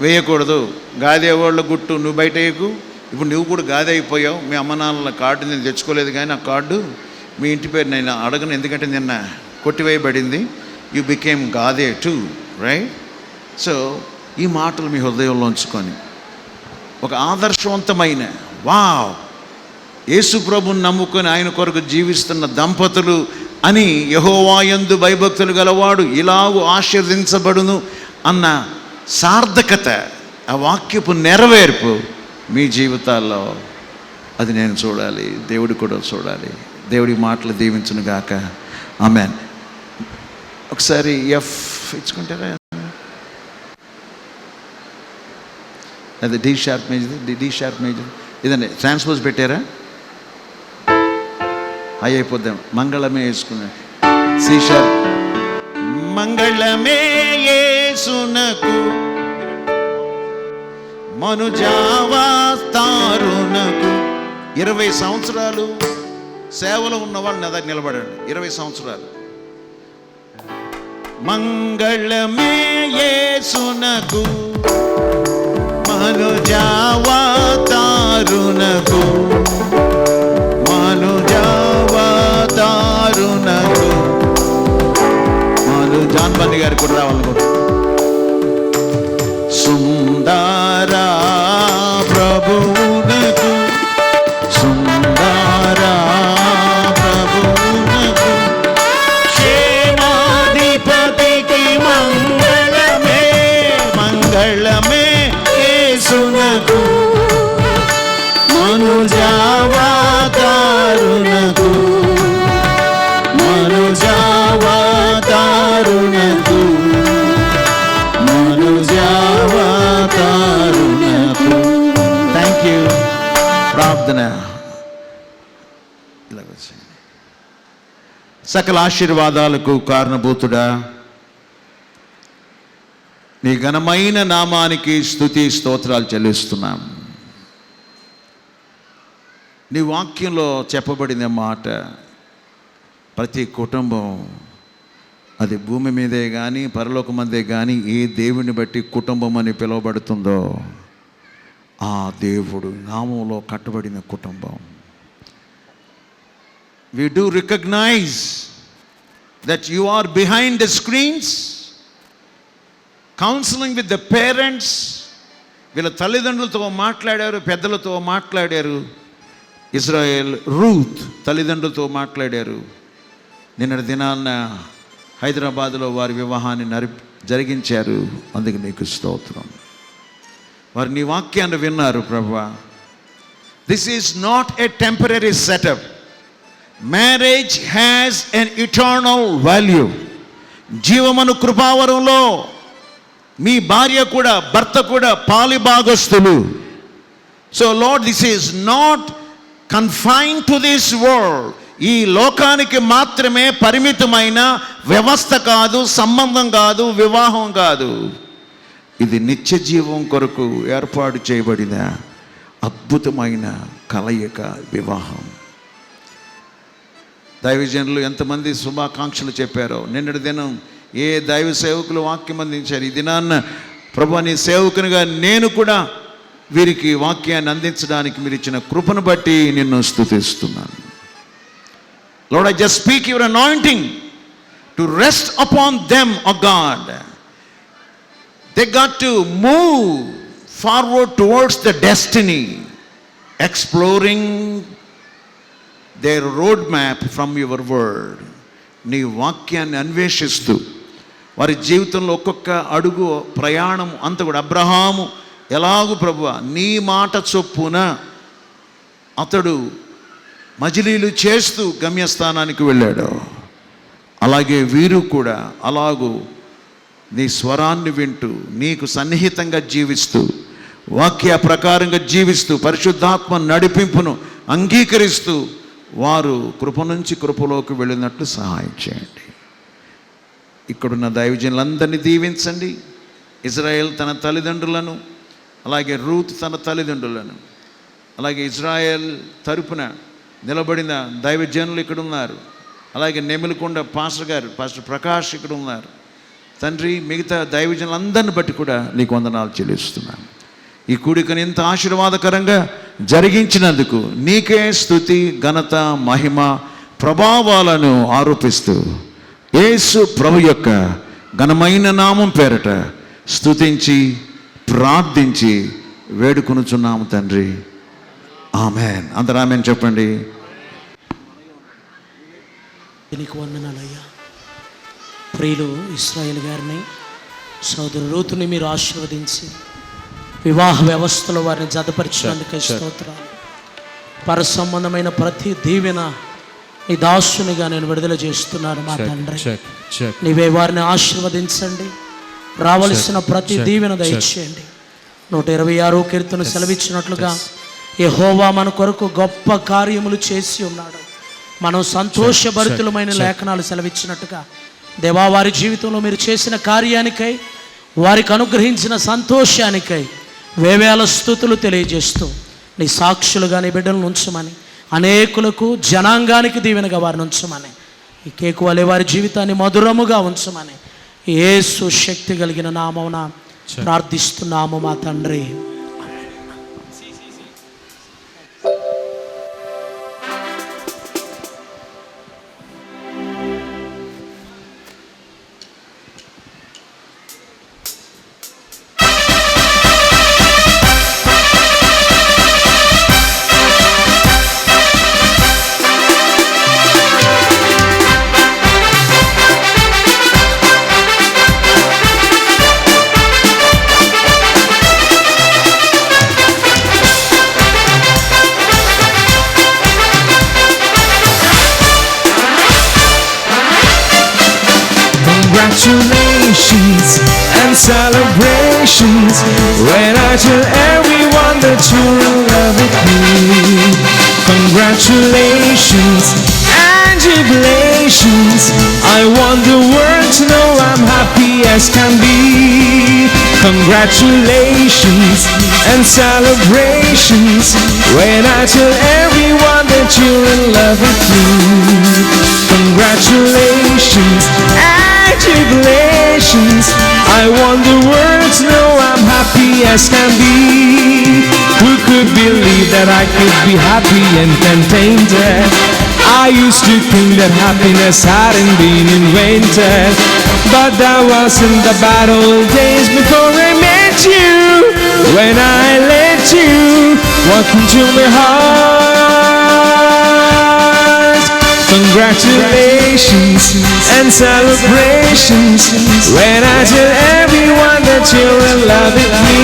వేయకూడదు. గాదేవాళ్ళ గుట్టు నువ్వు బయట వేయకు. ఇప్పుడు నువ్వు కూడా గాది అయిపోయావు. మీ అమ్మ నాన్నల కార్డు నేను తెచ్చుకోలేదు, కానీ ఆ కార్డు మీ ఇంటి పేరు నేను అడగను, ఎందుకంటే నిన్న కొట్టివేయబడింది. యు బికేమ్ గాదే టు, రైట్? సో ఈ మాటలు మీ హృదయంలో ఉంచుకొని ఒక ఆదర్శవంతమైన యేసు ప్రభువుని నమ్ముకొని ఆయన కొరకు జీవిస్తున్న దంపతులు అని యెహోవాయందు భయభక్తులు గలవాడు ఇలాగు ఆశీర్వదించబడును అన్న సార్థకత, ఆ వాక్యపు నెరవేర్పు మీ జీవితాల్లో అది నేను చూడాలి, దేవుడు కూడా చూడాలి. దేవుడి మాటలు దీవించును గాక. ఆమేన్. ఒకసారి ఎఫ్ ఇచ్చుకుంటారా? అది D sharp major, D sharp major ఇదండి. ట్రాన్స్పోజ్ పెట్టారా? అయ్యి అయిపోద్దాం. మంగళమే వేసుకున్నా. C sharp. మంగళమే యేసునకు మనుజావతారునకు. 20 సంవత్సరాలు సేవలో ఉన్నవాళ్ళు నా దగ్గర నిలబడండి. 20 సంవత్సరాలు. మంగళమే యేసునకు మనుజావతారునకు, మనుజావతారునకు. జాన్ బన్నీ గారికి కూడా రావాలనుకుంటున్నాను. సుందరా ప్రభువునకు, సుందరా ప్రభువునకు, క్షేమాధిపతికి మంగళమే, మంగళమే యేసునకు మనుజావతారునకు, మనుజావతారునకు, మనుజావతారునకు. Thank you. ప్రార్థన. సకల ఆశీర్వాదాలకు కారణభూతుడా, నీ ఘనమైన నామానికి స్తుతి స్తోత్రాలు చెల్లిస్తున్నాం. నీ వాక్యంలో చెప్పబడిన మాట ప్రతి కుటుంబం, అది భూమి మీదే కానీ పరలోకమందే కానీ ఏ దేవుని బట్టి కుటుంబం అని పిలువబడుతుందో ఆ దేవుడు నామంలో కట్టబడిన కుటుంబం. We do recognize that you are behind the screens, counseling with the parents. వీళ్ళ తల్లిదండ్రులతో మాట్లాడారు, పెద్దలతో మాట్లాడారు. ఇజ్రాయెల్ రూత్ తల్లిదండ్రులతో మాట్లాడారు. నిన్నటి దినాన్న హైదరాబాదులో వారి వివాహాన్ని జరిగించారు. అందుకు నీకు స్తోత్రం. వారు నీ వాక్యాన్ని విన్నారు ప్రభువా. This is not a temporary setup. Marriage has an eternal value. జీవమను కృపావరంలో మీ భార్య కూడా భర్త కూడా పాలిభాగస్తులు. So Lord, this is not confined to this world. ఈ లోకానికి మాత్రమే పరిమితమైన వ్యవస్థ కాదు, సంబంధం కాదు, వివాహం కాదు. ఇది నిత్య జీవం కొరకు ఏర్పాటు చేయబడిన అద్భుతమైన కలయిక, వివాహం. దైవజనులు ఎంతమంది శుభాకాంక్షలు చెప్పారో. నిన్నటి దినం ఏ దైవ సేవకులు వాక్యం అందించారు. ఈ దినాన్న ప్రభువా, నీ సేవకునిగా నేను కూడా వీరికి వాక్యాన్ని అందించడానికి మీరు ఇచ్చిన కృపను బట్టి నిన్ను స్తుతిస్తున్నాను. Lord, I just speak your anointing to rest upon them, O God. They got to move forward towards the destiny, exploring their roadmap from your word. నీ వాక్యాన్ని అన్వేషిస్తూ వారి జీవితంలో ఒక్కొక్క అడుగు ప్రయాణం అంత కూడా అబ్రహాము ఎలాగూ ప్రభువా నీ మాట చొప్పున అతడు మజిలీలు చేస్తూ గమ్యస్థానానికి వెళ్ళాడు. అలాగే వీరు కూడా అలాగూ నీ స్వరాన్ని వింటూ నీకు సన్నిహితంగా జీవిస్తూ వాక్య ప్రకారంగా జీవిస్తూ పరిశుద్ధాత్మ నడిపింపును అంగీకరిస్తూ వారు కృప నుంచి కృపలోకి వెళ్ళినట్లు సహాయం చేయండి. ఇక్కడున్న దైవజనులందరినీ దీవించండి. ఇజ్రాయెల్ తన తల్లిదండ్రులను, అలాగే రూత్ తన తల్లిదండ్రులను, అలాగే ఇజ్రాయెల్ తరపున నిలబడిన దైవజనులు ఇక్కడ ఉన్నారు. అలాగే నెమిలికొండ పాస్టర్ గారు, పాస్టర్ ప్రకాష్ ఇక్కడ ఉన్నారు. తండ్రి, మిగతా దైవజనులందరిని బట్టి కూడా నీకు వందనాలు చెల్లిస్తున్నాను. ఈ కూడికను ఇంత ఆశీర్వాదకరంగా జరిగించినందుకు నీకే స్తుతి, ఘనత, మహిమ, ప్రభావాలను ఆరోపిస్తూ యేసు ప్రభు యొక్క ఘనమైన నామం పేరట స్తుతించి ప్రార్థించి వేడుకొనుచున్నాము తండ్రి. ఆమెన్. అందరూ ఆమెన్ చెప్పండి. నీకు వందనాలయ్యా. ప్రియులు ఇశ్రాయేల్ గారిని, సోదరు రూతుని మీరు ఆశీర్వదించి వివాహ వ్యవస్థలో వారిని జతపరిచినందుకే స్తోత్రాలు. పర సంబంధమైన ప్రతి దీవెన నీ దాసునిగా నేను విడుదల చేస్తున్నాను మా తండ్రి. నీవే వారిని ఆశీర్వదించండి. రావలసిన ప్రతి దీవెన దయచేయండి. 126 కీర్తన సెలవిచ్చినట్లుగా యెహోవా మన కొరకు గొప్ప కార్యములు చేసి ఉన్నాడు. మనం సంతోషభరితులమైన లేఖనాలు సెలవిచ్చినట్టుగా దేవా, వారి జీవితంలో మీరు చేసిన కార్యానికై, వారికి అనుగ్రహించిన సంతోషానికై వేవేల స్తుతులు తెలియజేస్తూ నీ సాక్షులుగా నీ బిడ్డలను ఉంచమని, అనేకులకు జనాంగానికి దీవెనగా వారిని ఉంచమని, ఈ కేకు వలె వారి జీవితాన్ని మధురముగా ఉంచమని యేసు శక్తి కలిగిన నామమున ప్రార్థిస్తున్నాము మా తండ్రి. Congratulations and celebrations when I tell everyone that you're in love with me. Congratulations and jubilations, I want the world to know I'm happy as can be. Congratulations and celebrations when I tell everyone that you're in love with me. Congratulations and jubilations, I want the world to know I'm happy as can be. Who could believe that I could be happy and contented? I used to think that happiness hadn't been invented, but that was in the bad old days before I met you. When I let you walk into my heart. Congratulations and celebrations when I tell everyone that you're in love with me.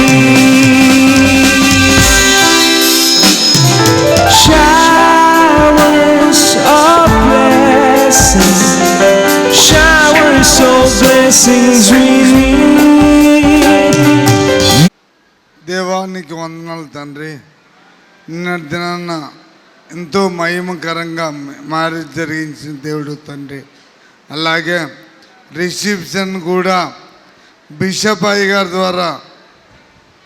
Showers of blessings, showers of blessings we need. దేవానికి వందనాలు తండ్రి. నిన్నటి దినాన్న ఎంతో మహిమకరంగా marriage జరిగించిన దేవుడు తండ్రి. అలాగే రిసెప్షన్ కూడా బిషప్ అయ్య గారి ద్వారా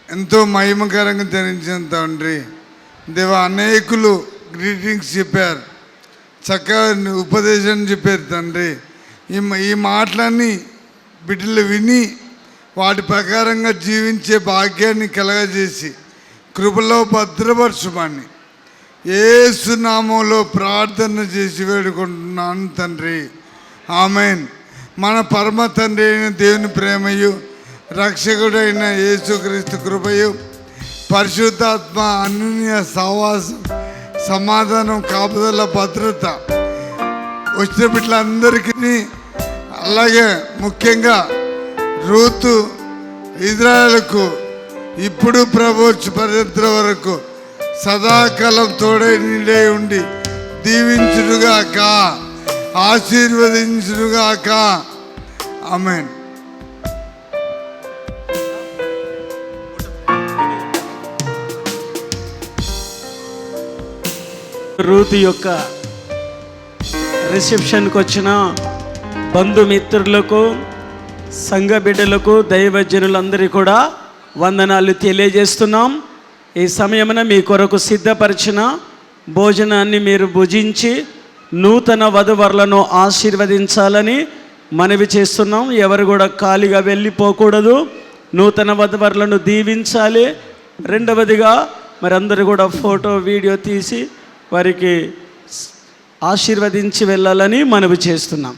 ఎంతో మహిమకరంగా జరిగించిన తండ్రి. దేవా, అనేకులు గ్రీటింగ్స్ చెప్పారు, చక్కగా ఉపదేశం చెప్పారు తండ్రి. ఈ మాటలన్నీ బిడ్డలు విని వాటి ప్రకారంగా జీవించే భాగ్యాన్ని కలగజేసి కృపలో భద్రపరచుమని యేసు నామములో ప్రార్థన చేసి వేడుకుంటున్నాను తండ్రి. ఆమేన్. మన పరమ తండ్రి అయిన దేవుని ప్రేమయు, రక్షకుడైన యేసుక్రీస్తు కృపయు, పరిశుద్ధాత్మ అన్యోన్య సహవాసం, సమాధానం, కాపుదల, భద్రత వచ్చిన బిడ్డలందరికీ, అలాగే ముఖ్యంగా రూతు ఇజ్రాయేలుకు ఇప్పుడు ప్రభుత్వ పర్యంత వరకు సదాకాలం తోడై నిండే ఉండి దీవించునుగాక, ఆశీర్వదించునుగాక. ఆమేన్. రూతు యొక్క రిసెప్షన్కి వచ్చిన బంధుమిత్రులకు, సంఘ బిడ్డలకు, దైవజనులందరికీ కూడా వందనాలు తెలియజేస్తున్నాం. ఈ సమయమున మీ కొరకు సిద్ధపరిచిన భోజనాన్ని మీరు భుజించి నూతన వధువరులను ఆశీర్వదించాలని మనవి చేస్తున్నాం. ఎవరు కూడా ఖాళీగా వెళ్ళిపోకూడదు, నూతన వధువరులను దీవించాలి. రెండవదిగా మరి అందరూ కూడా ఫోటో వీడియో తీసి వారికి ఆశీర్వదించి వెళ్ళాలని మనవి చేస్తున్నాం.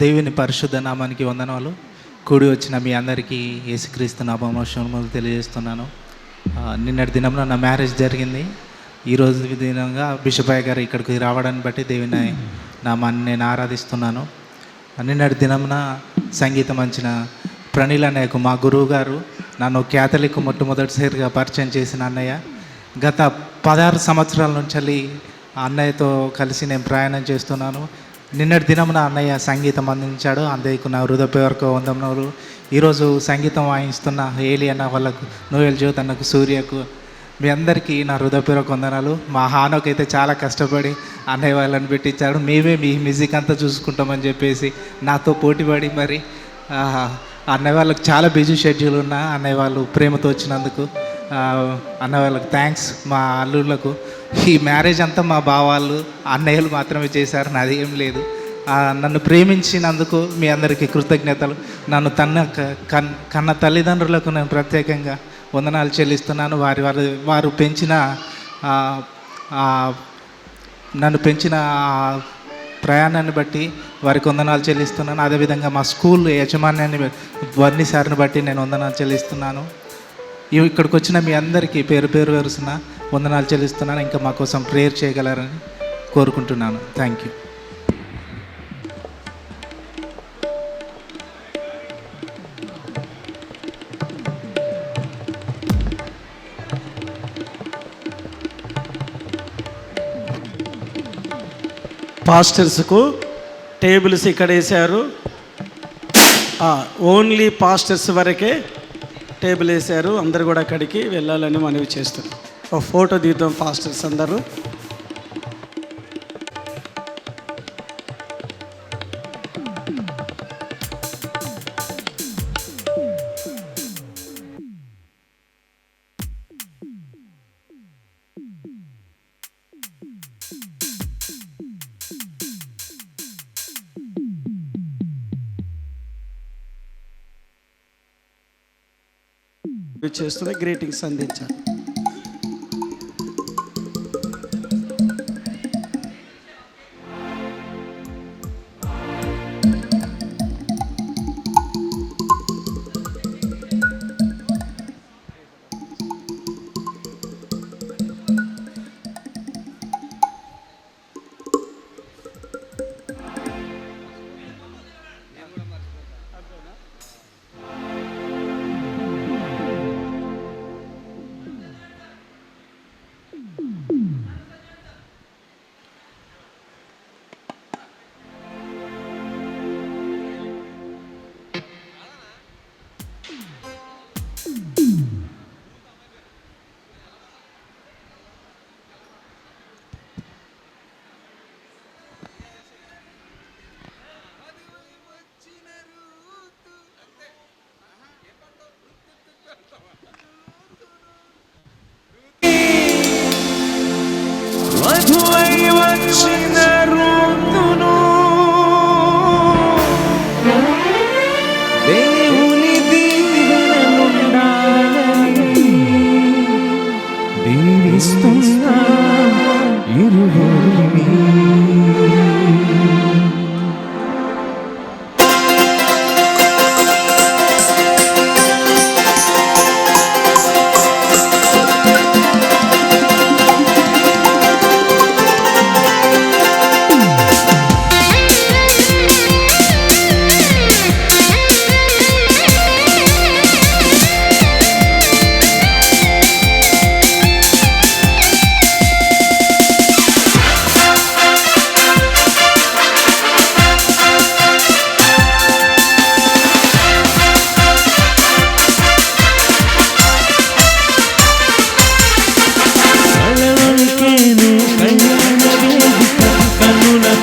దేవుని పరిశుద్ధ నామానికి వందనాలు. కూడి వచ్చిన మీ అందరికీ యేసుక్రీస్తు నామములు తెలియజేస్తున్నాను. నిన్నటి దినంలో నా మ్యారేజ్ జరిగింది. ఈరోజు దినంగా బిషపయ్య గారు ఇక్కడికి రావడాన్ని బట్టి దేవుని నామాన్ని నేను ఆరాధిస్తున్నాను. నిన్నటి దినంన సంగీతం అంచిన ప్రణీల్ అన్నయ్యకు, మా గురువు గారు, నన్ను క్యాథలిక్ మొట్టమొదటిసారిగా పరిచయం చేసిన అన్నయ్య. గత 16 సంవత్సరాల నుంచి అన్నయ్యతో కలిసి నేను ప్రయాణం చేస్తున్నాను. నిన్నటి దినమున అన్నయ్య సంగీతం అందించాడు. అందరికీ నా హృదయపూర్వక వందనములు. ఈరోజు సంగీతం వాయిస్తున్న ఏలి అన్న వాళ్ళకు, నోయల్ జ్యోతి అన్నకు, సూర్యకు, మీ అందరికీ నా హృదయపూర్వక వందనాలు. మా హానోకి అయితే చాలా కష్టపడి అన్నయ్య వాళ్ళని పెట్టించాడు. మేమే మీ మ్యూజిక్ అంతా చూసుకుంటామని చెప్పేసి నాతో పోటీపడి మరి అన్నయ్య వాళ్ళకి చాలా బిజీ షెడ్యూల్ ఉన్నా అన్నయ్య వాళ్ళు ప్రేమతో వచ్చినందుకు అన్నయ్య వాళ్ళకి థ్యాంక్స్. మా అల్లుళ్ళకు ఈ మ్యారేజ్ అంతా మా బావాళ్ళు, అన్నయ్యలు మాత్రమే చేశారు, నాది ఏం లేదు. నన్ను ప్రేమించినందుకు మీ అందరికీ కృతజ్ఞతలు. నన్ను కన్న తల్లిదండ్రులకు నేను ప్రత్యేకంగా వందనాలు చెల్లిస్తున్నాను. వారు పెంచిన నన్ను పెంచిన ప్రయాణాన్ని బట్టి వారికి వందనాలు చెల్లిస్తున్నాను. అదేవిధంగా మా స్కూల్ యాజమాన్యాన్ని వర్ణి సార్ని బట్టి నేను వందనాలు చెల్లిస్తున్నాను. ఇక్కడికి వచ్చిన మీ అందరికీ పేరు పేరు వరుసన వందనాలు చెల్లిస్తున్నాను. ఇంకా మా కోసం ప్రేయర్ చేయగలరని కోరుకుంటున్నాను. Thank you. పాస్టర్స్కు టేబుల్స్ ఇక్కడ వేశారు. ఓన్లీ పాస్టర్స్ వరకే టేబుల్ వేశారు. అందరు కూడా అక్కడికి వెళ్ళాలని మనవి చేస్తున్నాం. ఒక ఫోటో దిగుతాం పాస్టర్స్ అందరూ. చేస్తున్న గ్రీటింగ్స్ అందించాలి.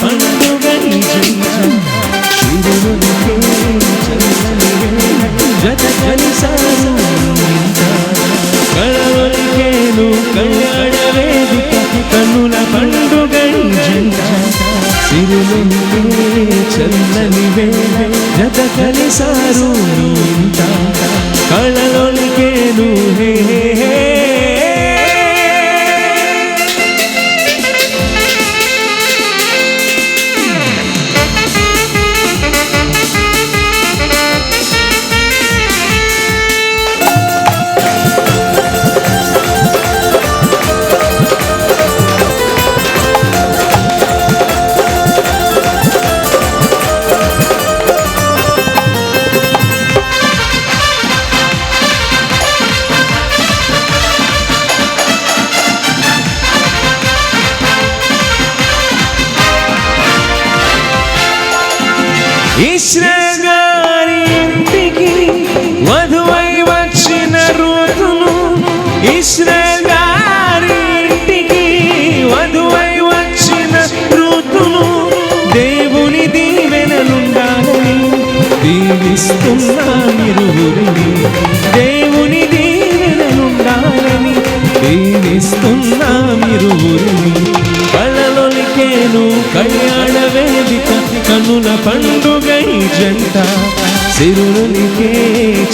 పండుగ ఈ జంట సిరులొలికే చల్లని వేళ జత కలిసారు ఇంత కళలొలికేను కళ్యాణ వేదిక కన్నుల పండుగ ఈ జంట సిరులొలికే చల్లని వేళ జత కలిసారు ఇంత కళలొలికేను హే హే హే ఇశ్రాయేలు ఇంటికి వధువై వచ్చిన రూతును ఇశ్రాయేలు ఇంటికి వధువై వచ్చిన రూతును దేవుని దీవెనలుండాలని దీవిస్తున్నామిరువురిని దేవుని దీవెనలుండాలని దీవిస్తున్నామిరువురిని కళ్ళలొలికేను కళ్యాణ వేదిక కన్నుల పండుగ ఈ జంట సిరులొలికే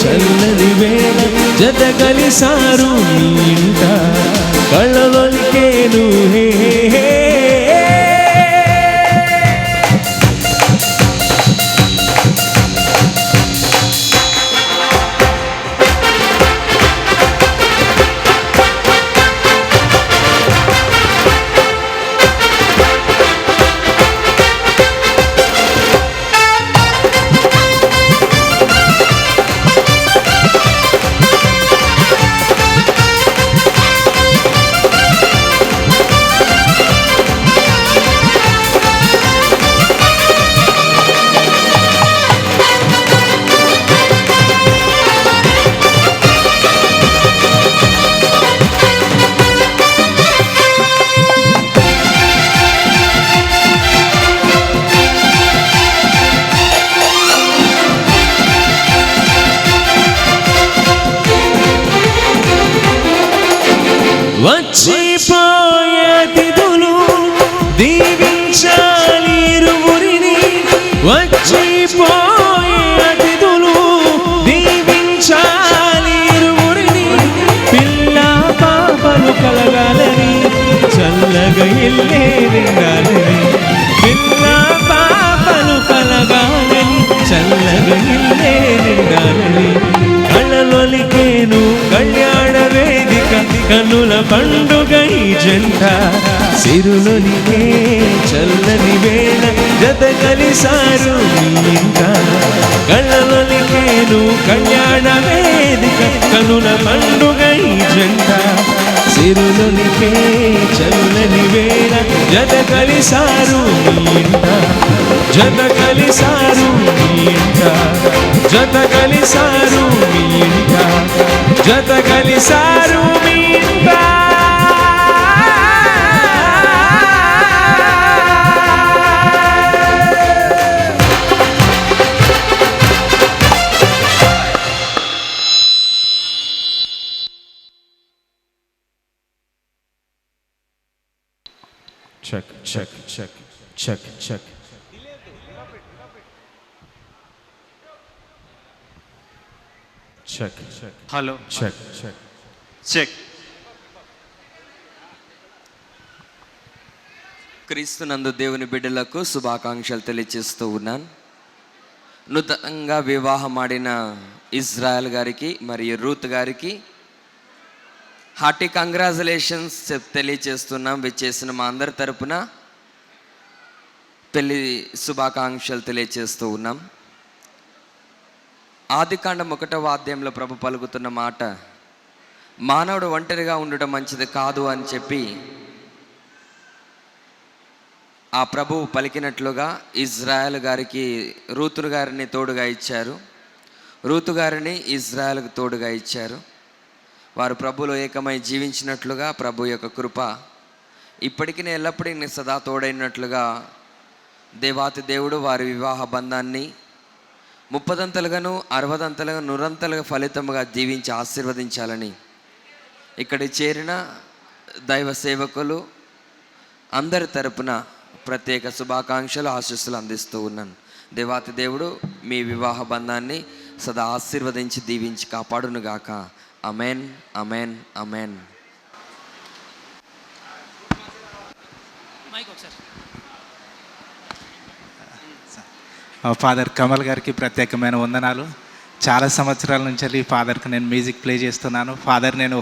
చల్లని వేళ జత కలిసారు మీ ఇంట కళ్ళలొలికేను హే హే హే వచ్చిపోయే అతిథులు దీవించాలి ఇరువురిని వచ్చిపోయే అతిథులు దీవించాలి ఇరువురిని పిల్ల పాపలు కలగాలని చల్లగా ఇల్లే నిండాలని పిల్ల పాపలు కలగాలని చల్లగా ఇల్లే నిండాలని కళ్ళలొలికేను కళ్యాణ వేదిక కన్నుల పండుగ ఈ జంట సిరులొలికే చల్లని వేళ జత కలిసారు మీ ఇంట కళ్ళలొలికేను కళ్యాణ వేదిక కన్నుల పండుగ ఈ జంట సిరులొలికే చల్లని వేళ జత కలిసారు మీ ఇంట జత కలిసారు మీ ఇంట జత కలిసారు మీ ఇంట జత కలిసారు మీ ఇంట check check check check check check check hello check check check. క్రీస్తునందు దేవుని బిడ్డలకు శుభాకాంక్షలు తెలియజేస్తూ ఉన్నాను. నూతనంగా వివాహమాడిన ఇజ్రాయెల్ గారికి మరియు రూత్ గారికి హార్టీ కంగ్రాచులేషన్స్ తెలియజేస్తున్నాం. విచ్చేసిన మా అందరి తరపున పెళ్లి శుభాకాంక్షలు తెలియజేస్తూ ఉన్నాం. ఆదికాండం 1వ అధ్యాయంలో ప్రభు పలుకుతున్న మాట, మానవుడు ఒంటరిగా ఉండడం మంచిది కాదు అని చెప్పి ఆ ప్రభువు పలికినట్లుగా ఇజ్రాయెల్ గారికి రూతు గారిని తోడుగా ఇచ్చారు, రూతు గారిని ఇజ్రాయెల్కి తోడుగా ఇచ్చారు. వారు ప్రభులో ఏకమై జీవించినట్లుగా ప్రభు యొక్క కృప ఇప్పటికీ ఎల్లప్పుడూ సదా తోడైనట్లుగా దేవాతి దేవుడు వారి వివాహ బంధాన్ని 30ంతలుగాను 60ంతలుగా 100ంతలుగా ఫలితముగా దీవించి ఆశీర్వదించాలని ఇక్కడ చేరిన దైవ సేవకులు అందరి తరపున ప్రత్యేక శుభాకాంక్షలు ఆశీస్సులు అందిస్తూ ఉన్నాను. దేవాతి దేవుడు మీ వివాహ బంధాన్ని సదా ఆశీర్వదించి దీవించి కాపాడునుగాక. Amen, amen, amen. Father Kamal గారికి ప్రత్యేకమైన వందనాలు. చాలా సంవత్సరాల నుంచి వెళ్ళి ఫాదర్కి నేను మ్యూజిక్ ప్లే చేస్తున్నాను. ఫాదర్ నేను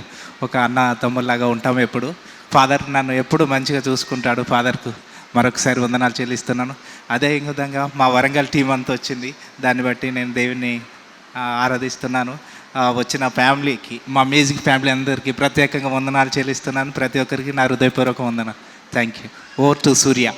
ఒక అన్న తమ్ముళ్ళలాగా ఉంటాము ఎప్పుడు. ఫాదర్ నన్ను ఎప్పుడు మంచిగా చూసుకుంటాడు. ఫాదర్కు మరొకసారి వందనాలు చెల్లిస్తున్నాను. అదే విధంగా మా వరంగల్ టీం అంతా వచ్చింది. దాన్ని బట్టి నేను దేవుని ఆరాధిస్తున్నాను. వచ్చిన ఫ్యామిలీకి, మా మ్యూజిక్ ఫ్యామిలీ అందరికీ ప్రత్యేకంగా వందనాలు చెల్లిస్తున్నాను. ప్రతి ఒక్కరికి నా హృదయపూర్వక వందనాలు. Thank you. ఓవర్ టు సూర్య.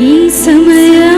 ఈ సమయం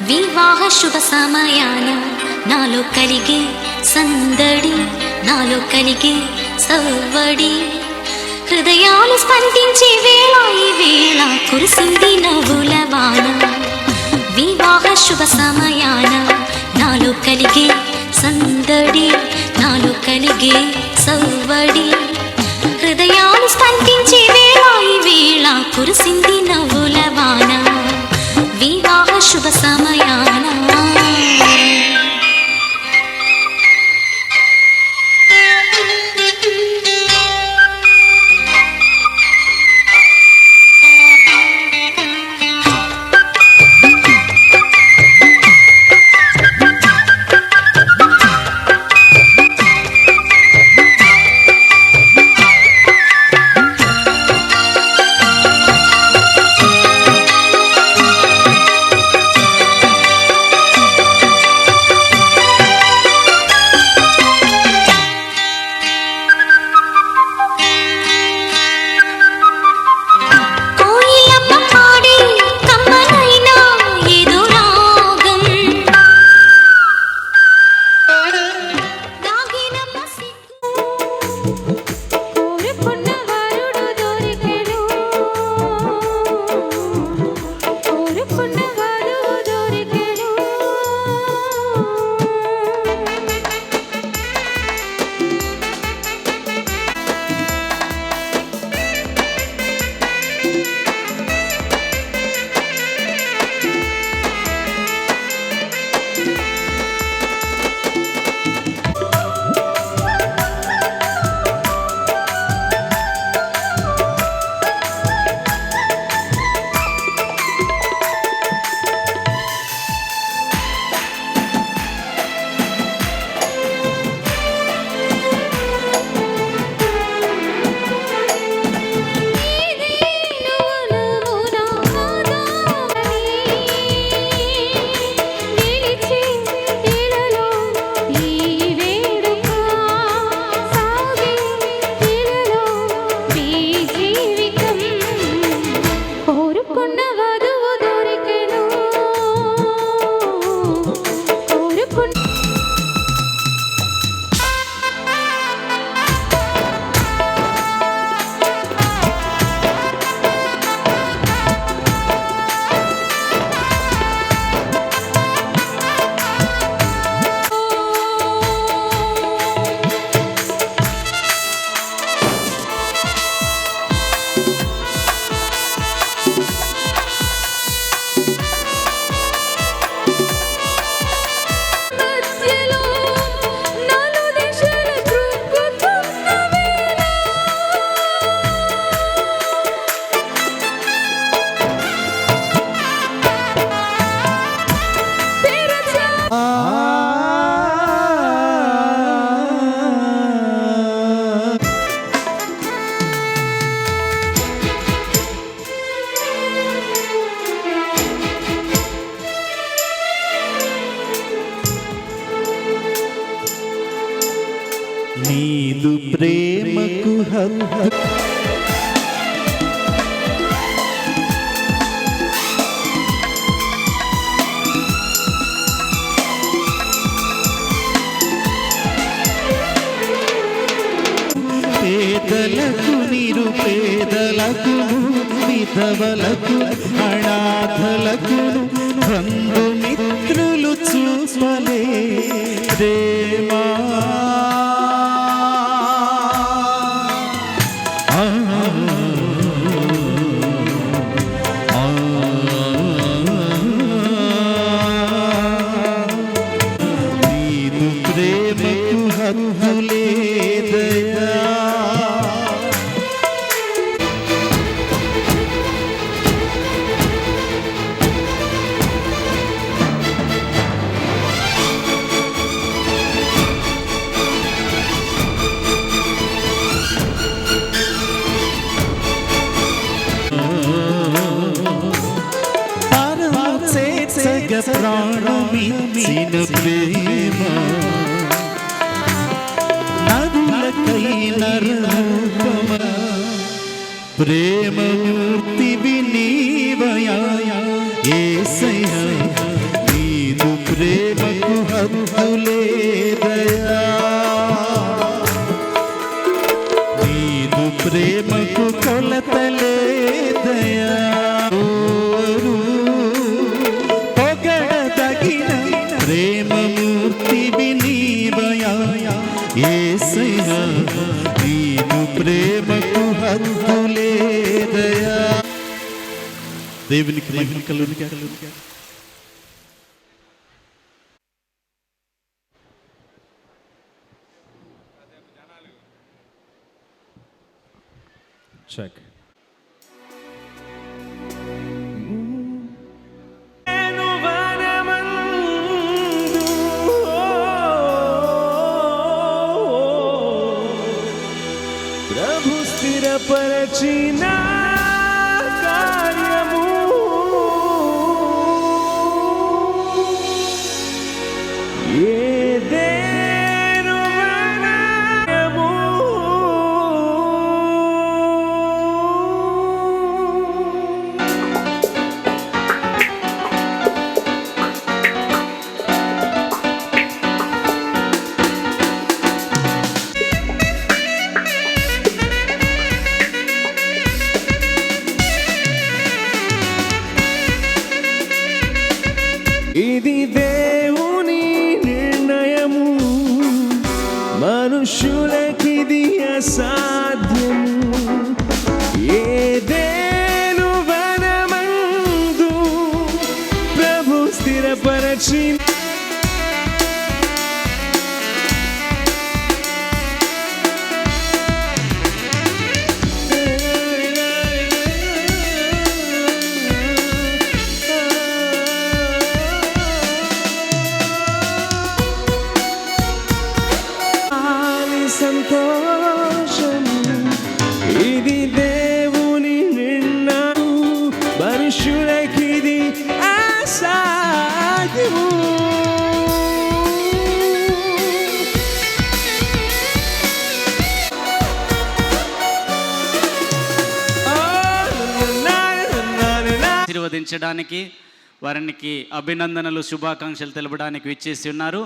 వివాహ శుభ సమయాన నాలో కలిగే సందడి, నాలో కలిగే సవ్వడి, హృదయాలు స్పందించే వేళ ఈ వేళ కురిసింది నవ్వుల వాన. వివాహ శుభ సమయాన నాలో కలిగే సందడి, నాలో కలిగే సవ్వడి, హృదయాలు స్పందించే వేళ ఈ వేళ కురిసింది నవ్వుల వాన. వివాహ శుభ సమయాన నీదు ప్రేమకు హద్దు పేదలకు నిరుపేదలకు విధవలకు అనాథలకు బంధుమిత్రులు చూపలే ప్రేమా నీదు ప్రేమకు హద్దులే దయా ప్రాణమిచ్చిన ప్రేమ నదులకైన రూపమ ప్రేమమూర్తివి నీవయా యేసయ్యా అంతులేదయా. దేవునికి మహిమ కలుగునుగాక. Check. ప్రభు స్థిరపరచిన కార్యము ఏదేను వనము ఇది దేవుని నిర్ణయము, మనుషులకిది అసాధ్యము. ఏదేను వనమందు ప్రభు స్థిరపరచి సంతోషం. ఇది దేవుని నిర్ణయం, మనుషులకిది అసాధ్యము. ఆశీర్వదించడానికి వారికి అభినందనలు శుభాకాంక్షలు తెలపడానికి విచ్చేసి ఉన్నారు.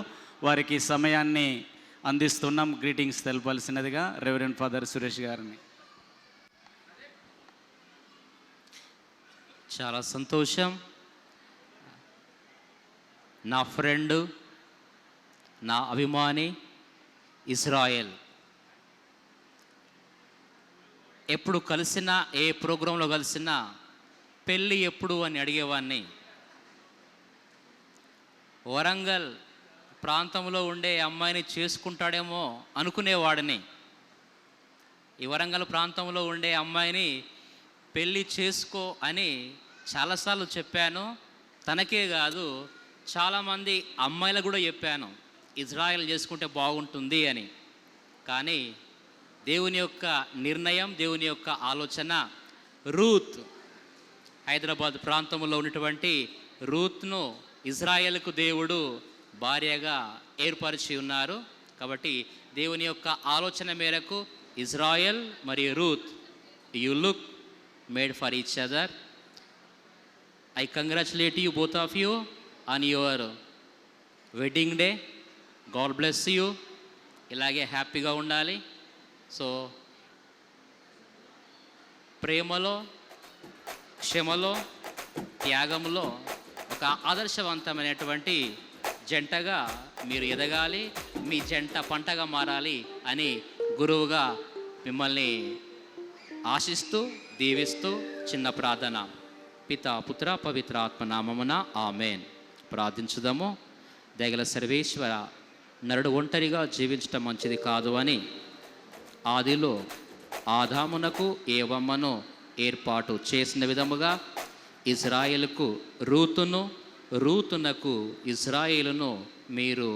వారికి సమయాన్ని అందిస్తున్నాం. గ్రీటింగ్స్ తెలపాల్సినదిగా రెవరెండ్ ఫాదర్ సురేష్ గారిని. చాలా సంతోషం. నా ఫ్రెండ్, నా అభిమాని ఇజ్రాయెల్. ఎప్పుడు కలిసినా, ఏ ప్రోగ్రాంలో కలిసినా పెళ్ళి ఎప్పుడు అని అడిగేవాడిని. వరంగల్ ప్రాంతంలో ఉండే అమ్మాయిని చేసుకుంటాడేమో అనుకునేవాడిని. ఈ వరంగల్ ప్రాంతంలో ఉండే అమ్మాయిని పెళ్ళి చేసుకో అని చాలాసార్లు చెప్పాను. తనకే కాదు, చాలామంది అమ్మాయిలకు కూడా చెప్పాను ఇజ్రాయెల్ చేసుకుంటే బాగుంటుంది అని. కానీ దేవుని యొక్క నిర్ణయం, దేవుని యొక్క ఆలోచన, రూత్, హైదరాబాద్ ప్రాంతంలో ఉన్నటువంటి రూత్ను ఇజ్రాయెల్కు దేవుడు భార్యగా ఏర్పరిచి ఉన్నారు. కాబట్టి దేవుని యొక్క ఆలోచన మేరకు ఇజ్రాయెల్ మరియు Ruth, you look made for each other. I congratulate you both of you on your wedding day. God bless you. ఇలాగే హ్యాపీగా ఉండాలి. సో ప్రేమలో, క్షమలో, త్యాగంలో ఒక ఆదర్శవంతమైనటువంటి జంటగా మీరు ఎదగాలి. మీ జంట పంటగా మారాలి అని గురువుగా మిమ్మల్ని ఆశిస్తూ, దీవిస్తూ చిన్న ప్రార్థన. పిత, పుత్ర, పవిత్ర ఆత్మ నామమున ఆమెన్. ప్రార్థించుదాము. దయగల సర్వేశ్వర, నరుడు ఒంటరిగా జీవించటం మంచిది కాదు అని ఆదిలో ఆదామునకు ఏవమ్మను ఏర్పాటు చేసిన విధముగా ఇజ్రాయేలుకు రూతును, రూతునకు ఇజ్రాయేలును మీరు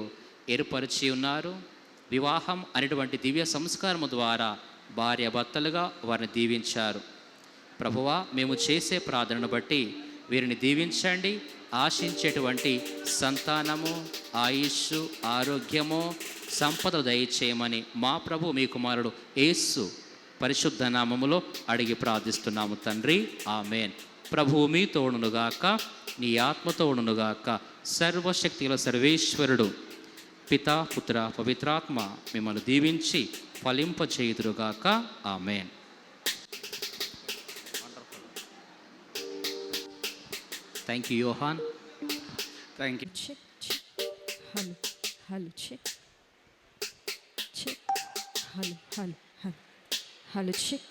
ఏర్పరిచి ఉన్నారు. వివాహం అనేటువంటి దివ్య సంస్కారము ద్వారా భార్యాభర్తలుగా వారిని దీవించారు. ప్రభువా, మేము చేసే ప్రార్థనను బట్టి వీరిని దీవించండి. ఆశించేటువంటి సంతానము, ఆయుష్, ఆరోగ్యము, సంపదలు దయచేయమని మా ప్రభు మీ కుమారుడు యేసు పరిశుద్ధ నామములో అడిగి ప్రార్థిస్తున్నాము తండ్రి. ఆమెన్. ప్రభువు మీ తోడునుగాక, నీ ఆత్మతో ఉండునుగాక. సర్వశక్తిగల సర్వేశ్వరుడు పితా, పుత్ర, పవిత్రాత్మ మిమ్మల్ని దీవించి ఫలింపచేయుదురుగాక. Amen. Thank you Yohan. Thank you. Check, check. Hello, hello, check. Check. Hello, hello, hello. Hello, check.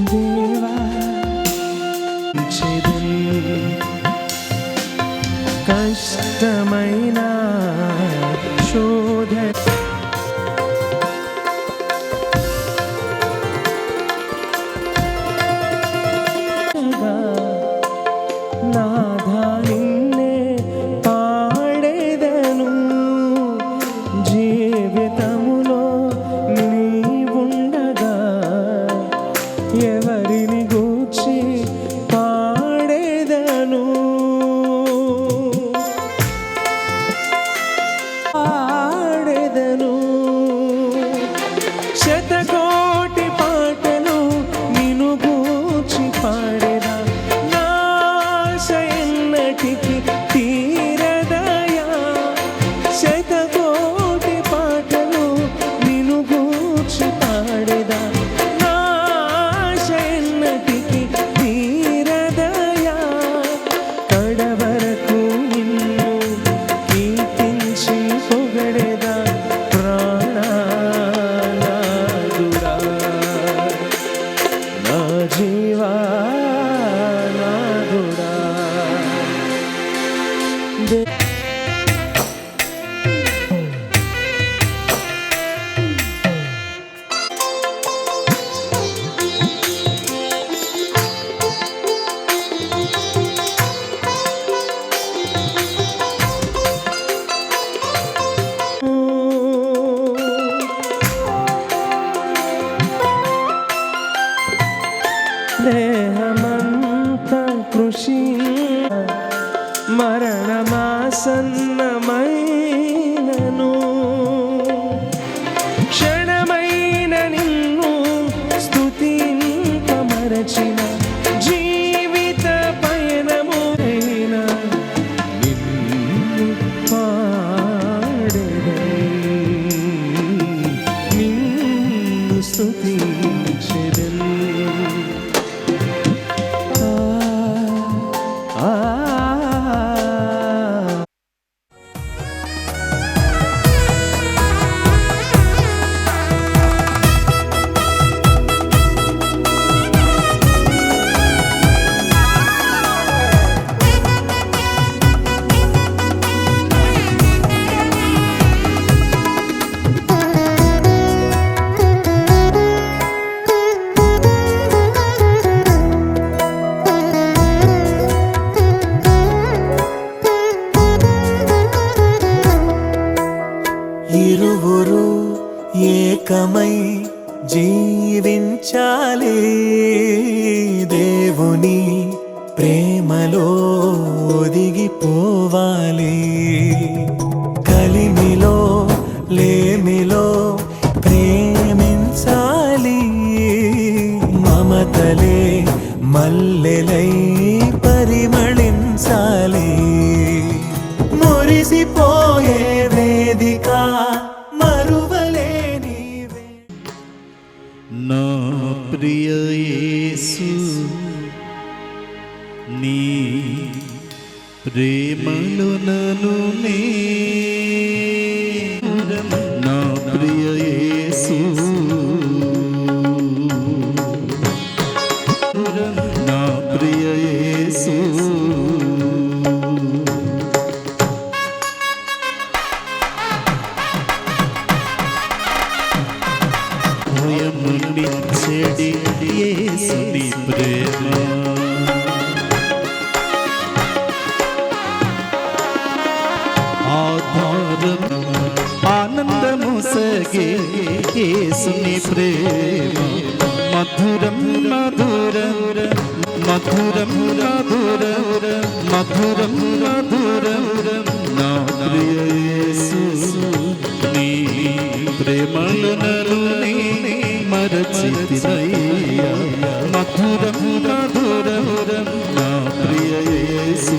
దేవా కష్టమైన శోధ నాథా నిన్నే పాడేదను జీవితములో నీవుండగా ఎవరిని గూర్చి పాడేదను పాడేదను శతకోటి పాటలు నిన్ను గూర్చి పాడేదా నాశయన్నటికి తీరదయా శతకోటి పాటలు నిన్ను గూర్చి పాడేదా నాశయన్నటికి తీరదయా కడవరకు నిన్ను కీర్తించి పొగడేదా ప్రాణనాథుడా నా జీవా నాథుడా దేహమంత కృషి మరణమాసన్నమైనను క్షణమైన నిన్ను స్తుతింపమరచిన జీవిత పయనమురైన నిన్ను పాడెదను నిన్ను స్తుతించెదను ఇరువురు ఏకమై జీవించాలి దేవుని ప్రేమలో ఒదిగిపోవాలి కలిమిలో లేమిలో ప్రేమించాలి మమతలే మల్లెలై పరిమళించాలి మురిసిపోయే వేదిక మరువలేని నా ప్రియ యేసు నీ ప్రేమలో నన్ను నా ప్రియ యేసు నా ప్రియ యేసు చెడి యేసుని ప్రేమ ఆధారం ఆనందము సగే యేసుని ప్రేమ మధురం మధురం మధురం మధురం మధురం మధురం నా ప్రియ యేసు నీ ప్రేమలో నన్ను మరచితినయ్యా మధురం మధురం నా ప్రియ యేసు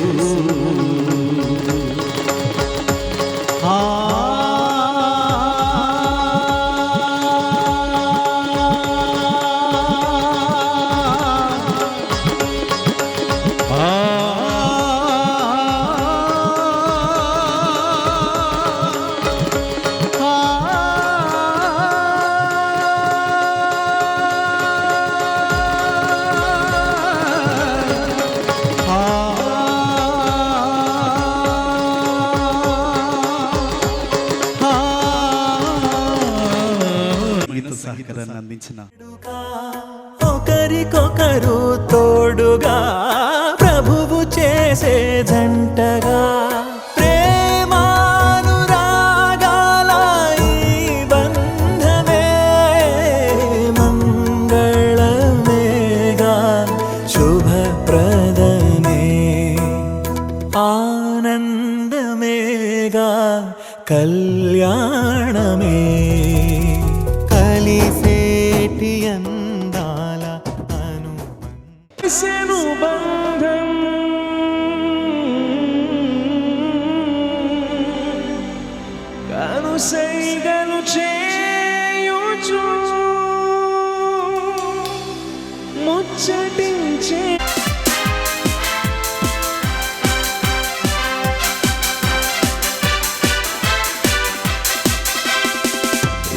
దీవించిన. ఒకరికొకరు తోడుగా ప్రభువు చేసే జంటగా ప్రేమానురాగాల ఈ బంధమే మంగళమేగా శుభప్రదమే ఆనందమేగా కళ్యాణమే కలిసేటి అందాల బంధం కాను సైగలు చేయుచు ముచ్చటించే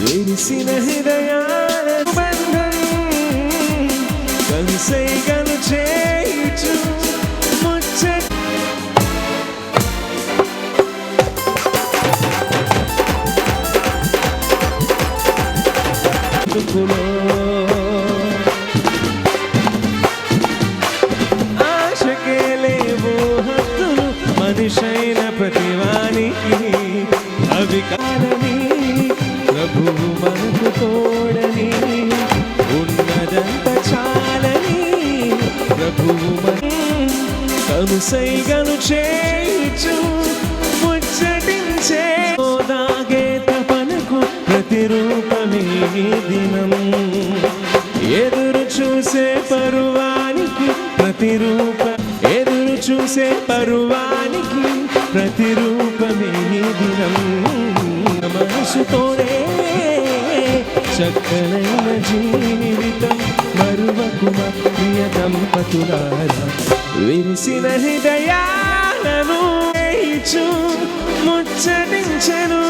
విరిసిన హృదయాల బంధం కనుసైగలు చేయుచు ముచ్చటిలో ఆశకే లేవు హద్దులు మనిషైన ప్రతివానికి అవి కాలని ప్రభువు మనకు తోడని ఉన్నదంత చాలని ప్రభువు కనుసైగను చేయుచు ముచ్చటించే దాగే తపనకు ప్రతిరూపమే దినం ఎదురు చూసే పరువానికి ఎదురు చూసే పరువానికి ప్రతిరూపమే దినం మనసుతోనే చక్కనైన జీవితం మరువకుమ ప్రియ దంపతులారా విరిసిన హృదయాలను వేయిచు ముచ్చటించెను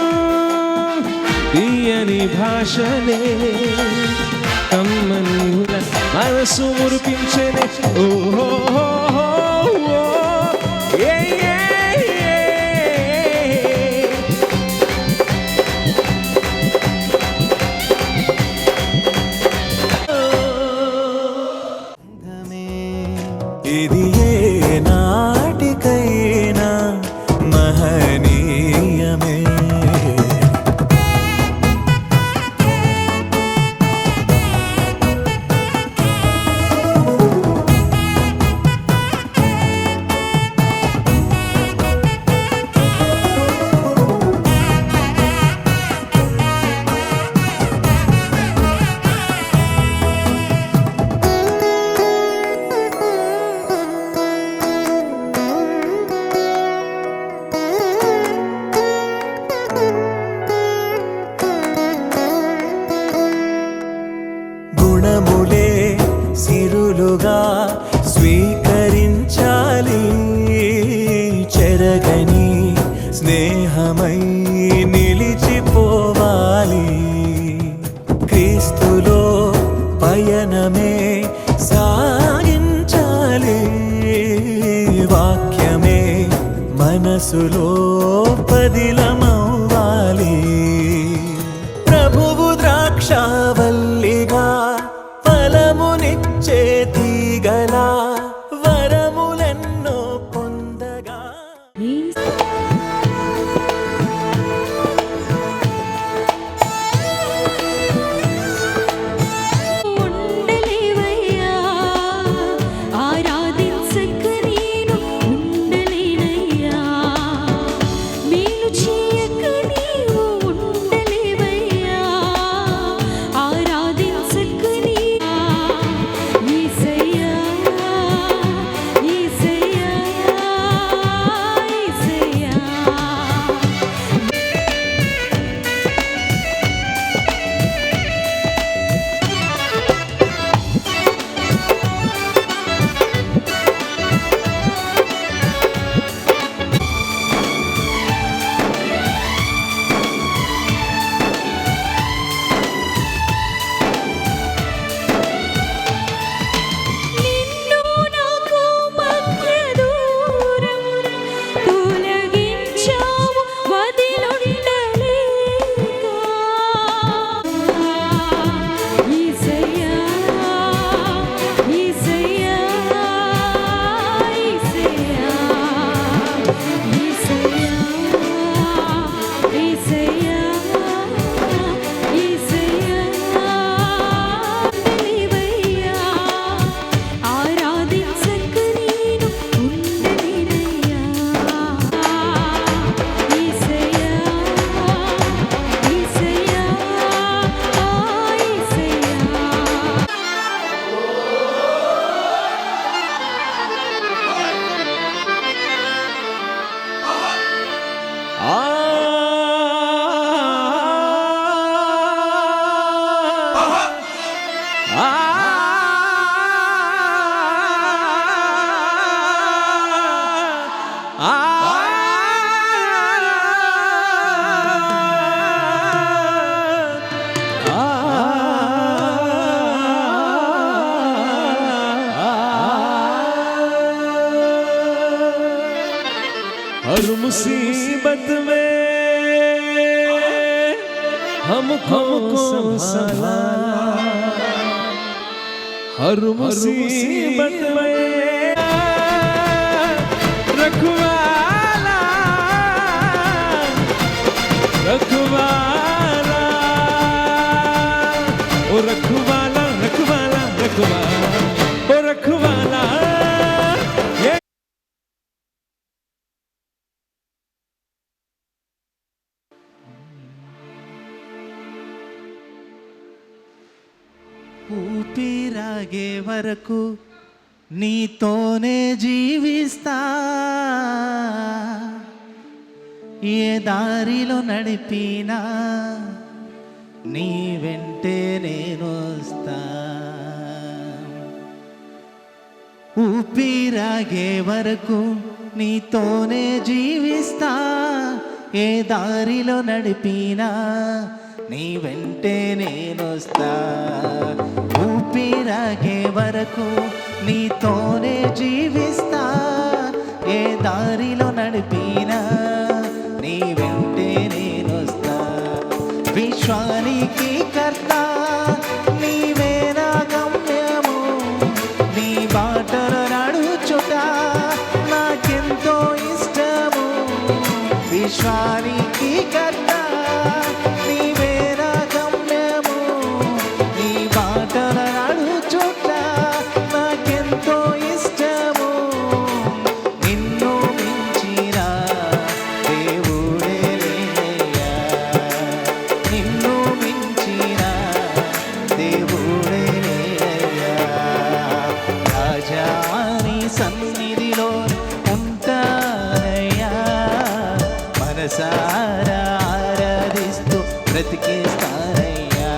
తీయని భాషనే కమ్మని మనసు మురిపించెనే ఓహో ఇది ఏ నాటికైనా మహనీయమే గుణములే సిరులుగా స్వీకరించాలి చెరగని స్నేహమై నిలిచిపోవాలి క్రీస్తులో పయనమే సాగించాలి వాక్యమే మనసులో పదిలమవ్వాలి ప్రభువు ద్రాక్షావల్లిగా ఫలమునిచ్చే తీగలా వరములెన్నో పొందగా ఉండలేవయ్యా ఆరాధించక నేను ఉండలేనయ్యా మేలు చేయక నీవు ఉండలేవయ్యా ఆరాధించక యేసయ్యా हर मुसीबत में हमको संभाला, हर मुसीबत में रखवाला, रखवाला, ओ रखवाला, रखवाला, रखवाला, ओ रखवाला। ఊపిరాగే వరకు నీతోనే జీవిస్తా, ఏ దారిలో నడిపినా నీ వెంటే నేను వస్తా. ఊపిరాగే వరకు నీతోనే జీవిస్తా, ఏ దారిలో నడిపినా నీ వెంటే నేనొస్తా. ఊపిరాగే వరకు నీతోనే జీవిస్తా, ఏ దారిలో నడిపినా నీ వెంటే నేనొస్తా. విశ్వానికి కర్త నీవే నా గమ్యము, నీ బాటలో నడుచుట నాకెంతో ఇష్టము. విశ్వానికి కర్త నీవే నా గమ్యము, నీ బాటలో నడుచుట నాకెంతో ఇష్టము. నిన్ను మించిన దేవుడే లేనయ్యా, నిన్ను మించిన దేవుడే లేనయ్యా. రాజా నీ సన్నిధిలో ఉంటానయ్యా, మనసారా ఆరాధిస్తూ బ్రతికేస్తానయ్యా.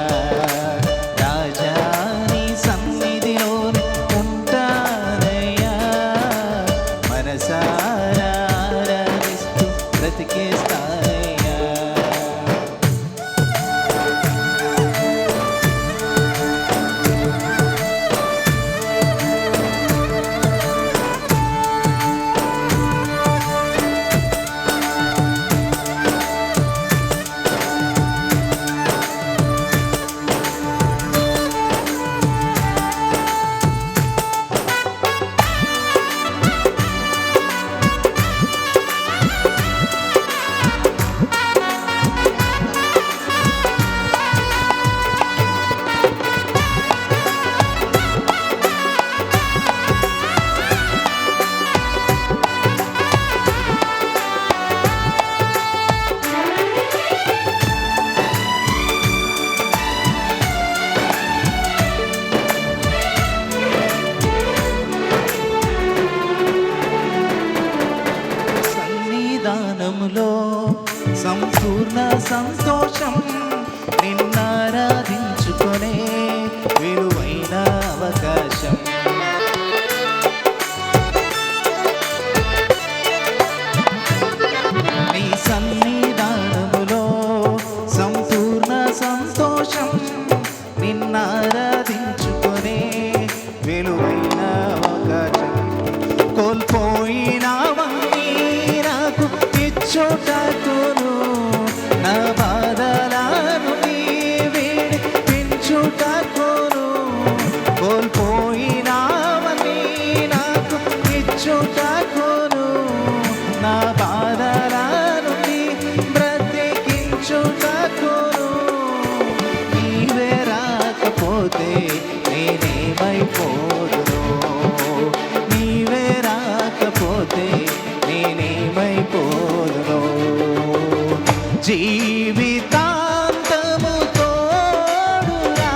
రాజా నీ సన్నిధిలో ఉంటానయ్యా, మనసారా ఆరాధిస్తూ బ్రతికేస్తానయ్యా. సన్నిధానములో సంపూర్ణ సంతోషం, నిన్నారాధించుకొనే విలువైన అవకాశం. నీ సన్నిధానములో సంపూర్ణ సంతోషం, నిన్నారాధించుకొనే విలువైన అవకాశం. కోల్పోయినవన్నీ నాకు ఇచ్చుటకును, నా బాధలను నీ విడిపించుటకును. కోల్పోయినవన్నీ నాకు ఇచ్చుటకును, నా బాధలను నీ బ్రతికించుటకును. నీవే రాకపోతే నేనేమైపోదును, నీవే రాకపోతే నేనేమైపోదును. జీవితాంతము తోడురా,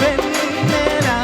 వెన్నెలా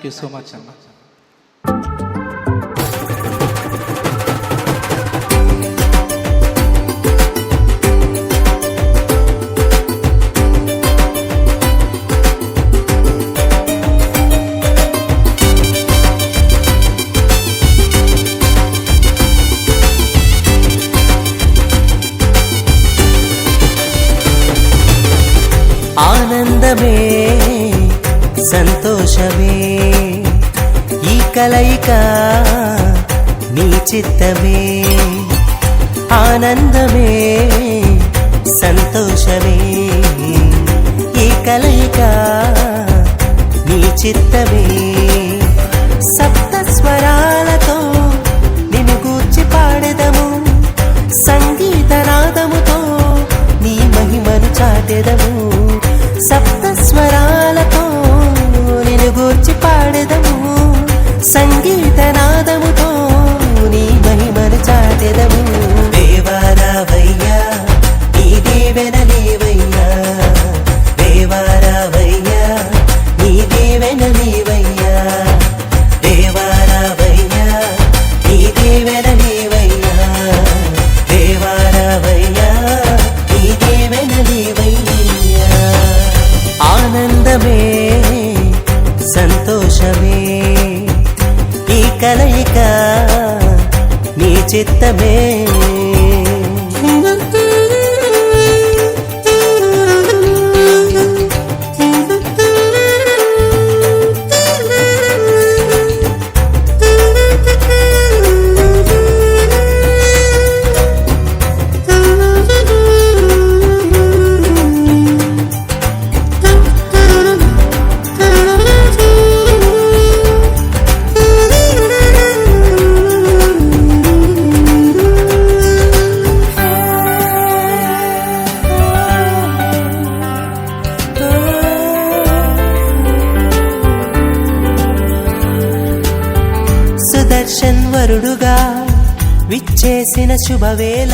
యూ సో మచ్ అన్న. ఆనందమే సంతోషమే ఈ కలయిక నీ చిత్తమే. ఆనందమే సంతోషమే ఈ కలయిక నీ చిత్తమే. సప్త స్వరాలతో నిన్ను గూర్చి పాడెదము, సంగీత నాదముతో నీ మహిమను చాటెదము. సప్త స్వరాలతో నిన్ను గూర్చి పాడెదము, సంగీత నాదముతో నీ మహిమను చాటెదము. దేవారావయ్యా నీ దీవెనలేవయ్యా, దేవారావయ్యా నీ దీవెనలేవయ్యా, దేవారావయ్యా నీ దీవెనలేవయ్యా, దేవారావయ్యా నీ దీవెనలేవయ్యా. ఆనందమే సంతోషమే ఈ కలయిక నీ చిత్తమే. సుదర్శన్ వరుడుగా విచ్చేసిన శుభవేళ